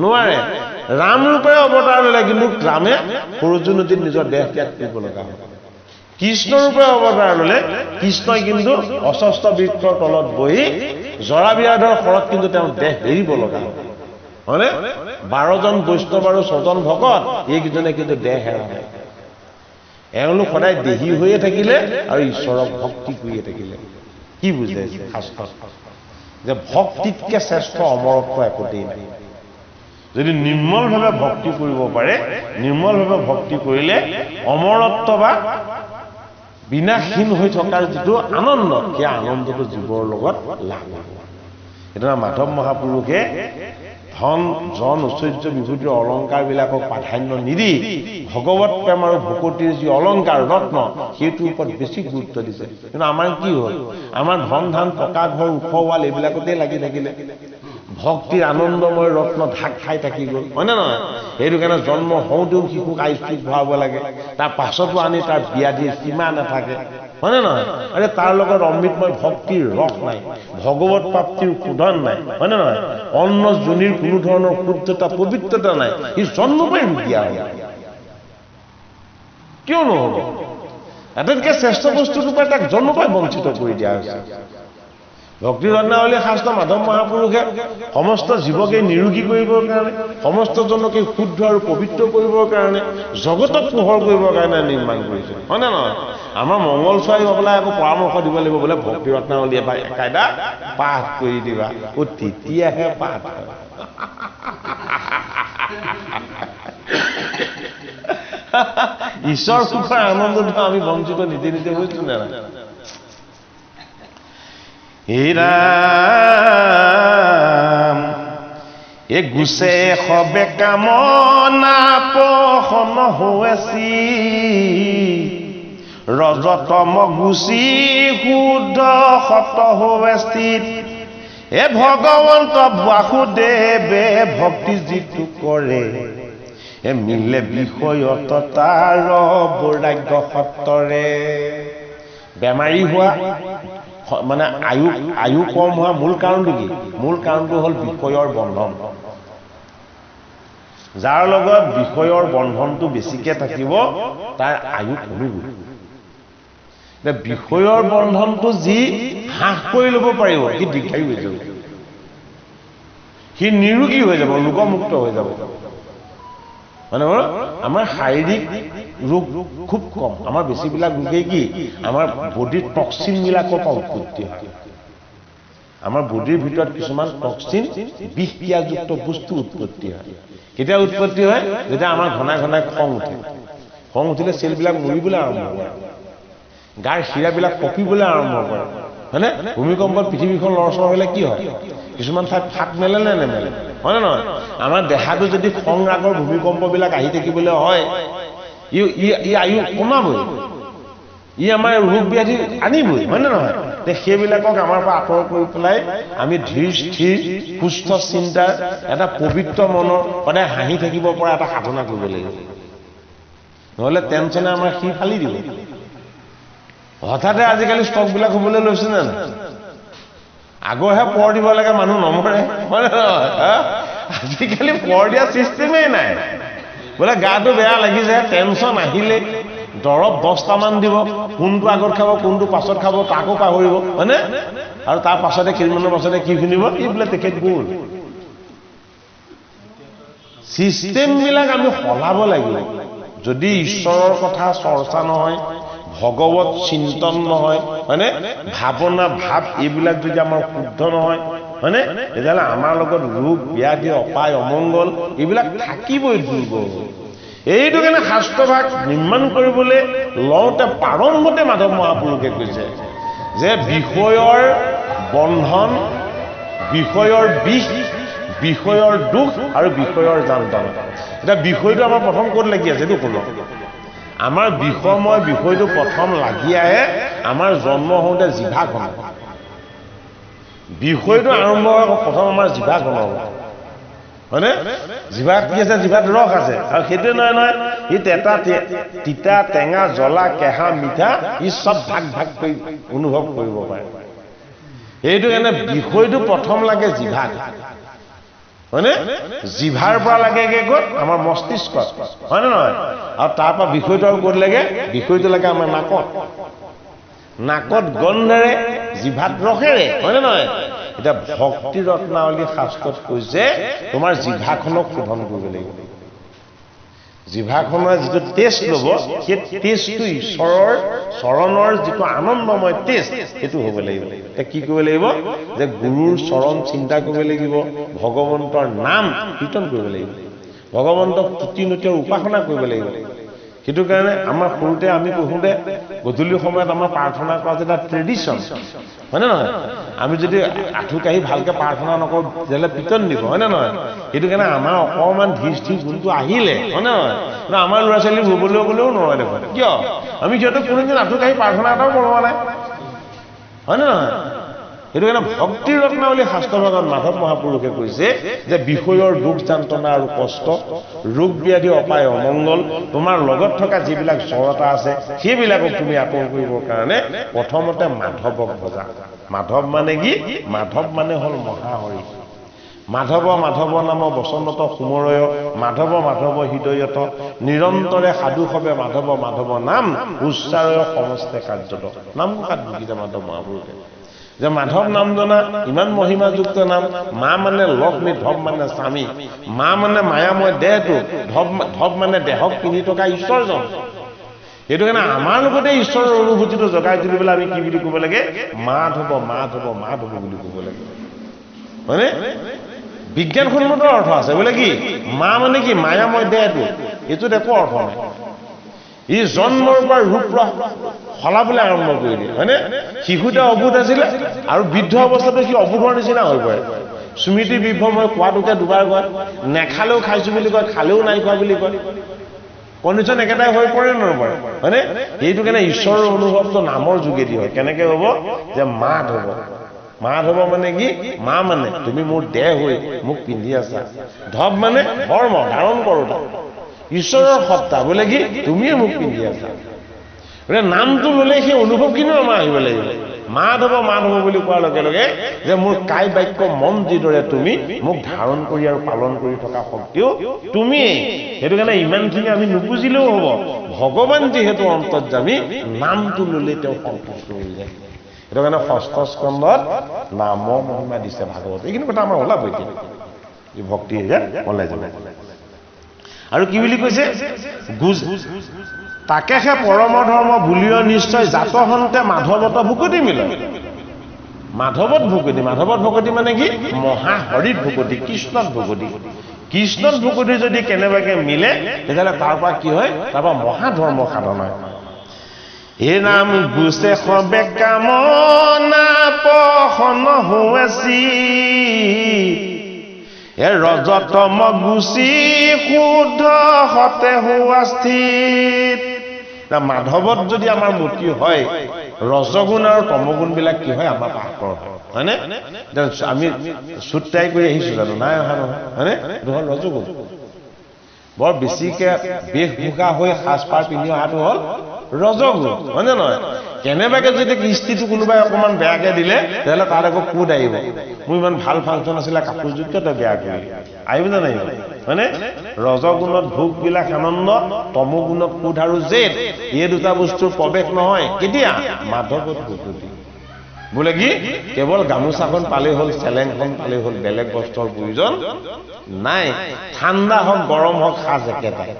নোৱাৰে ৰাম ৰূপে অৱতাৰ ল'লে কিন্তু ৰামে সৰজু নদীত নিজৰ দেহ ত্যাগ কৰিব লগা হ'ল কৃষ্ণ ৰূপে অৱতাৰ ল'লে কৃষ্ণই কিন্তু অস্বস্থ বৃক্ষৰ তলত বহি জৰাবিয়াধৰ খৰত কিন্তু তেওঁ দেহ এৰিব লগা হ'ল হয়নে 12জন বৈষ্ণৱ আৰু 6জন ভকত এইকেইজনে কিন্তু দেহ হেৰালে এওঁলোক সদায় দেহী হৈয়ে থাকিলে আৰু ঈশ্বৰক ভক্তি কৰিয়ে থাকিলে কি বুজাইছে শাস্ত্ৰত যে ভক্তিতকে শ্ৰেষ্ঠ অমৰত্ব একোতেই নাই যদি নিৰ্মলভাৱে ভক্তি কৰিব পাৰে নিৰ্মলভাৱে ভক্তি কৰিলে অমৰত্ব বা বিনাশহীন হৈ থকাৰ যিটো আনন্দ সেই আনন্দটো জীৱৰ লগত লাভ হ'ব এটা মাধৱ মহাপুৰুষে ধন জন ঐশ্বৰ্য বিভূতিৰ অলংকাৰবিলাকক প্ৰাধান্য নিদি ভগৱত প্ৰেম আৰু ভকতিৰ যি অলংকাৰ ৰত্ন সেইটোৰ ওপৰত বেছি গুৰুত্ব দিছে কিন্তু আমাৰ কি হ'ল আমাৰ ধন ধান টকা ঘৰ ওখ ৱাল এইবিলাকতেই লাগি থাকিলে ভক্তিৰ আনন্দময় ৰত্ন ঢাক খাই থাকি গ'ল হয়নে নহয় সেইটো কাৰণে জন্ম হওঁতেও শিশুক আইচক্ৰীম খোৱাব লাগে তাৰ পাছতো আনি তাৰ বিয়া দিয়ে সীমা নাথাকে হয়নে নহয় আৰে তাৰ লগত অমৃতময় ভক্তিৰ ৰস নাই ভগৱত প্ৰাপ্তিৰ শোধন নাই হয়নে নহয় অন্ন যোনিৰ কোনো ধৰণৰ শুদ্ধতা পবিত্ৰতা নাই ই জন্ম পাই দিয়া হয় কিয় নহ'ব আটাইতকৈ শ্ৰেষ্ঠ বস্তুটোৰ পৰা তাক জন্ম পাই বঞ্চিত কৰি দিয়া হৈছে ভক্তি ৰত্নাৱলী শাস্ত্ৰ মাধৱ মহাপুৰুষে সমস্ত জীৱকে নিৰোগী কৰিবৰ কাৰণে সমস্ত জনকে শুদ্ধ আৰু পবিত্ৰ কৰিবৰ কাৰণে জগতক পোহৰ কৰিবৰ কাৰণে নিৰ্মাণ কৰিছে হয়নে নহয় আমাৰ মংগল চোৱাই পেলাই আকৌ পৰামৰ্শ দিব লাগিব বোলে ভক্তি ৰত্নাৱলী একাইদা পাঠ কৰি দিবা তেতিয়াহে পাঠ ঈশ্বৰ সুখৰ আনন্দটো আমি বঞ্চিত নিজে নিজে হৈছো নে নাই ৰাম এ গুছে সবে কামনা পহন হৈছি ৰজতম গুচি শুদ্ধ সত হৈস্থিত এ ভগৱন্ত বাসুদেৱে ভক্তি যিটো কৰে মিলে বিষয়ততাৰ বৈৰাগ্য সত্তৰে বেমাৰী হোৱা মানে আয়ু কম হোৱা মূল কাৰণটো কি মূল কাৰণটো হ'ল বিষয়ৰ বন্ধন যাৰ লগত বিষয়ৰ বন্ধনটো বেছিকে থাকিব তাৰ আয়ু কমিব বিষয়ৰ বন্ধনটো যি হ্ৰাস কৰি ল'ব পাৰিব সি দীৰ্ঘায়ু হৈ যাব সি নিৰোগী হৈ যাব ৰোগমুক্ত হৈ যাব মানে আমাৰ শাৰীৰিক ৰোগ খুব কম আমাৰ বেছিবিলাক ৰোগেই কি আমাৰ বডিৰ টক্সিনবিলাকৰ পৰা উৎপত্তি হয় আমাৰ বডিৰ ভিতৰত কিছুমান টক্সিন বিষক্ৰিয়াযুক্ত বস্তু উৎপত্তি হয় কেতিয়া উৎপত্তি হয় যেতিয়া আমাৰ ঘনাই ঘনাই খং উঠিলে চেলবিলাক মৰিবলৈ আৰম্ভ কৰে গাৰ শিৰাবিলাক কঁপিবলৈ আৰম্ভ কৰে হয়নে ভূমিকম্পত পৃথিৱীখন লৰচৰ হ'লে কি হয় কিছুমান ঠাইত ফাট মেলে নে নেমেলে হয়নে নহয় আমাৰ দেহাটো যদি খং ৰাগৰ ভূমিকম্পবিলাক আহি থাকিবলৈ হয় ই আয়ু কমাবই ই আমাৰ ৰোগ ব্যাধি আনিবই হয়নে নহয় সেইবিলাকক আমাৰ পৰা আঁতৰ কৰি পেলাই আমি ধীৰ স্থিৰ সুস্থ চিন্তাৰ এটা পবিত্ৰ মনৰ সদায় হাঁহি থাকিব পৰা এটা সাধনা কৰিব লাগিব নহ'লে টেনচনে আমাৰ সি ফালি দিব হঠাতে আজিকালি ষ্টকবিলাক হ'বলৈ লৈছে নে নাই আগৰহে পৰ দিব লাগে মানুহ নমৰে হয় নে নহয় আজিকালি পৰ দিয়া চিষ্টেমেই নাই বোলে গাটো বেয়া লাগি যায় টেনচন আহিলে দৰৱ 10টামান দিব কোনটো আগত খাব কোনটো পাছত খাব তাকো পাহৰিব হয়নে আৰু তাৰ পাছতে কেইদিনমানৰ পাছতে কি শুনিব এই বোলে তেখেত গ'ল চিষ্টেমবিলাক আমি সলাব লাগিব যদি ঈশ্বৰৰ কথা চৰ্চা নহয় ভগৱত চিন্তন নহয় হয়নে ভাৱনা ভাৱ এইবিলাক যদি আমাৰ শুদ্ধ নহয় হয়নে তেতিয়াহ'লে আমাৰ লগত ৰোগ ব্যাধি অপায় অমংগল এইবিলাক থাকিবই দুৰ্বল এইটো কাৰণে শাস্ত্ৰভাগ নিৰ্মাণ কৰিবলৈ লওঁতে প্ৰাৰম্ভতে মাধৱ মহাপুৰুষে কৈছে যে বিষয়ৰ বন্ধন বিষয়ৰ বিষ বিষয়ৰ দুখ আৰু বিষয়ৰ যান্ত্ৰণা এতিয়া বিষয়টো আমাৰ প্ৰথম ক'ত লাগি আছে এইটো শুনক আমাৰ বিষময় বিষয়টো প্ৰথম লাগি আহে আমাৰ জন্ম হওঁতে জিভাখন বিষয়টো আৰম্ভ হয় প্ৰথম আমাৰ জিভাখনৰ হয়নে জিভাত কি আছে জিভাত ৰস আছে আৰু সেইটোৱে নহয় ই তিতা টেঙা জ্বলা কেঁহা মিঠা ই চব ভাগ ভাগ কৰি অনুভৱ কৰিব পাৰে এইটো কাৰণে বিষয়টো প্ৰথম লাগে জিভাত হয়নে জিভাৰ পৰা লাগেগে ক'ত আমাৰ মস্তিষ্কত হয়নে নহয় আৰু তাৰ পৰা বিষয়টো আৰু ক'ত লাগে বিষয়টো লাগে আমাৰ নাকত গন্ধেৰে জিভাত ৰসেৰে হয়নে নহয় এতিয়া ভক্তি ৰত্নাৱলী শাস্ত্ৰত কৈছে তোমাৰ জিভাখনক শোধন কৰিব লাগিব জিভাখনৰ যিটো টেষ্ট ল'ব সেই টেষ্টটো ঈশ্বৰৰ চৰণৰ যিটো আনন্দময় টেষ্ট সেইটো হ'ব লাগিব এতিয়া কি কৰিব লাগিব যে গুৰুৰ চৰণ চিন্তা কৰিব লাগিব ভগৱন্তৰ নাম কীৰ্তন কৰিব লাগিব ভগৱন্তক তুতিনুতীয়া উপাসনা কৰিব লাগিব সেইটো কাৰণে আমাৰ সৰুতে আমি পঢ়োঁতে গধূলি সময়ত আমাৰ প্ৰাৰ্থনা কৰা যে এটা ট্ৰেডিশ্যন হয়নে নহয় আমি যদি আঁঠু কাঢ়ি ভালকৈ প্ৰাৰ্থনা নকৰোঁ তেতিয়াহ'লে পিটন দিব হয়নে নহয় সেইটো কাৰণে আমাৰ অকণমান ধীৰ স্থিৰ গুণটো আহিলে হয়নে নহয় কিন্তু আমাৰ ল'ৰা ছোৱালী ৰুবলৈ গ'লেও নোৱাৰে দেখোন কিয় আমি সিহঁতক কোনোদিন আঁঠু কাঢ়ি প্ৰাৰ্থনা এটাও কৰোৱা নাই হয়নে নহয় সেইটো কাৰণে ভক্তি ৰত্নাৱলী শাস্ত্ৰভাগত মাধৱ মহাপুৰুষে কৈছে যে বিষয়ৰ দুখ যান্ত্ৰণা আৰু কষ্ট ৰোগ ব্যাধি অপায় অমংগল তোমাৰ লগত থকা যিবিলাক জড়তা আছে সেইবিলাকক তুমি আঁতৰ কৰিবৰ কাৰণে প্ৰথমতে মাধৱক ভজা মাধৱ মানে কি মাধৱ মানে হ'ল মহাহৰি মাধৱ মাধৱ নাম বচনত সুমৰয় মাধৱ মাধৱ হৃদয়ত নিৰন্তৰে সাধু হবে মাধৱ মাধৱ নাম উচ্চাৰয় সমস্তে কাৰ্যত নাম কাত ভুগিছে মাধৱ মহাপুৰুষে যে মাধৱ নাম জনা ইমান মহিমাযুক্ত নাম মা মানে লক্ষ্মী ধৱ মানে স্বামী মা মানে মায়াময় দেহটো ধৱ মানে দেহক পিন্ধি থকা ঈশ্বৰজন সেইটো কাৰণে আমাৰ লগতে ঈশ্বৰৰ অনুভূতিটো জগাই তুলিবলৈ আমি কি বুলি ক'ব লাগে মাধৱ মাধৱ মাধৱ বুলি ক'ব লাগে হয়নে বিজ্ঞানসন্মত অৰ্থ আছে বোলে কি মা মানে কি মায়াময় দেহটো এইটোত একো অৰ্থ নাই ই জন্মৰ পৰা ৰূপ সলাবলৈ আৰম্ভ কৰি দিয়ে হয়নে শিশুতে অবোধ আছিলে আৰু বৃদ্ধ অৱস্থাতে সি অবোধৰ নিচিনা হৈ পৰে স্মৃতি বিভ্ৰম হৈ কোৱাটোকে দুবাৰ কয় নেখালেও খাইছো বুলি কয় খালেও নাই খোৱা বুলি কয় কণ্ডিশ্যন একেটাই হৈ পৰে নপৰে হয়নে সেইটো কাৰণে ঈশ্বৰৰ অনুভৱটো নামৰ যোগেদি হয় কেনেকৈ হ'ব যে মাধৱ মাধৱ মানে কি মা মানে তুমি মোৰ দেহ হৈ মোক পিন্ধি আছা ধৱ মানে ধৰ্ম ধাৰণ কৰোঁতা ঈশ্বৰৰ সত্তা বোলে কি তুমিয়ে মোক পিন্ধি আছা গতিকে নামটো ল'লে সেই অনুভৱ কিন্তু আমাৰ আহিব লাগিব মাধৱ মাধৱ বুলি কোৱাৰ লগে লগে যে মোৰ কাই বাক্য মন যিদৰে তুমি মোক ধাৰণ কৰি আৰু পালন কৰি থকা শক্তিও তুমিয়েই সেইটো কাৰণে ইমানখিনি আমি নুবুজিলেও হ'ব ভগৱান যিহেতু অন্তৰ্যামী নামটো ল'লে তেওঁ সন্তুষ্ট হৈ যায় সেইটো কাৰণে ষষ্ঠ স্কন্ধত নামৰ মহিমা দিছে ভাগৱত এইখিনি কথা আমাৰ ওলাব এতিয়া এই ভক্তি ওলাই যাব আৰু কি বুলি কৈছে তাকেহে পৰম ধৰ্ম বুলিও নিশ্চয় জাতহন্তে মাধৱত ভুকতি মিলে মাধৱত ভুকতি মানে কি মহাহৰিত ভুকতি কৃষ্ণত ভুকতি যদি কেনেবাকে মিলে তেতিয়াহ'লে তাৰ পৰা কি হয় তাৰ পৰা মহাধৰ্ম সাধন হয় এই নাম গুছে সবে কামনা পহন হুৱাছি এ ৰজতম গুচি শুদ্ধ হতে হোৱা স্থিত মাধৱত যদি আমাৰ মতি হয় ৰজগুণ আৰু তমগুণ বিলাক কি হয় আমাৰ পাকৰ হয়নে আমি চুটাই কৰি আহিছো জানো নাই অহা নহয় হয়নে এইটো হ'ল ৰজগুণ বৰ বেছিকে বেশভূষা হৈ সাজপাৰ পিন্ধি অহাটো হ'ল ৰজগুণ হয়নে নহয় কেনেবাকে যদি কৃষ্টিটো কোনোবাই অকণমান বেয়াকে দিলে তেতিয়াহ'লে তাত আকৌ কোড আহিব মোৰ ইমান ভাল ফাংচন আছিলে কাপোৰযোৰকে তই বেয়া কৰি আহিব নে নাহিব হয়নে ৰজগুণত ভোগবিলাক আনন্দ তমগুণত কোড আৰু জেদ এই দুটা বস্তুৰ প্ৰৱেশ নহয় কেতিয়া মাধৱত ভুকতি বোলে কি কেৱল গামোচাখন পালেই হ'ল চেলেংখন পালেই হ'ল বেলেগ বস্ত্ৰৰ প্ৰয়োজন নাই ঠাণ্ডা হওক গৰম হওক সাজ একেটাই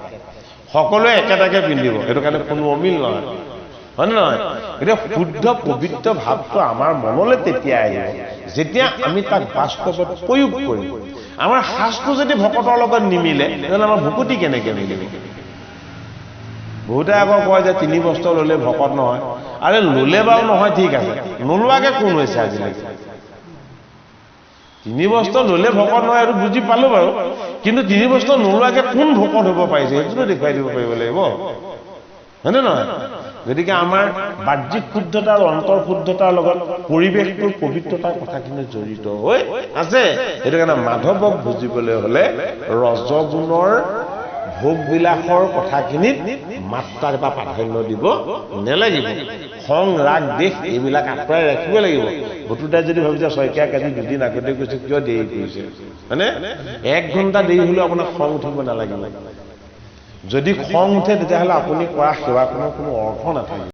সকলোৱে একেটাকে পিন্ধিব সেইটো কাৰণে কোনো অমিল নহয় হয়নে নহয় এতিয়া শুদ্ধ পবিত্ৰ ভাৱটো আমাৰ মনলৈ তেতিয়া আহিব যেতিয়া আমি তাক বাস্তৱত প্ৰয়োগ কৰিম আমাৰ সাজটো যদি ভকতৰ লগত নিমিলে তেতিয়াহ'লে আমাৰ ভুকতি কেনেকে মিলিব বহুতে আকৌ কয় যে 3 বস্ত্ৰ ল'লে ভকত নহয় আৰে ল'লে বাৰু নহয় ঠিক আছে নোলোৱাকে কোন হৈছে আজিলৈকে 3 বস্ত্ৰ ল'লে ভকত নহয় আৰু বুজি পালো বাৰু কিন্তু 3 বস্ত্ৰ নোলোৱাকে কোন ভকত হ'ব পাৰিছে সেইটোতো দেখুৱাই দিব পাৰিব লাগিব হয়নে নহয় গতিকে আমাৰ বাহ্যিক শুদ্ধতা আৰু অন্তৰ শুদ্ধতাৰ লগত পৰিৱেশটোৰ পবিত্ৰতাৰ কথাখিনি জড়িত হৈ আছে সেইটো কাৰণে মাধৱক বুজিবলৈ হ'লে ৰজগুণৰ ভোগবিলাসৰ কথাখিনিত মাত্ৰা বা প্ৰাধান্য দিব নেলাগিব খং ৰাগ দেশ এইবিলাক আঁতৰাই ৰাখিব লাগিব ভতুদাই যদি ভাবিছে শইকীয়া কাজি 2 দিন আগতে কৈছে কিয় দেৰি কৰিছে মানে 1 ঘণ্টা দেৰি হ'লেও আপোনাৰ খং উঠিব নালাগিব যদি খং উঠে তেতিয়াহ'লে আপুনি কৰা সেৱা কোনো অৰ্থ নাথাকিব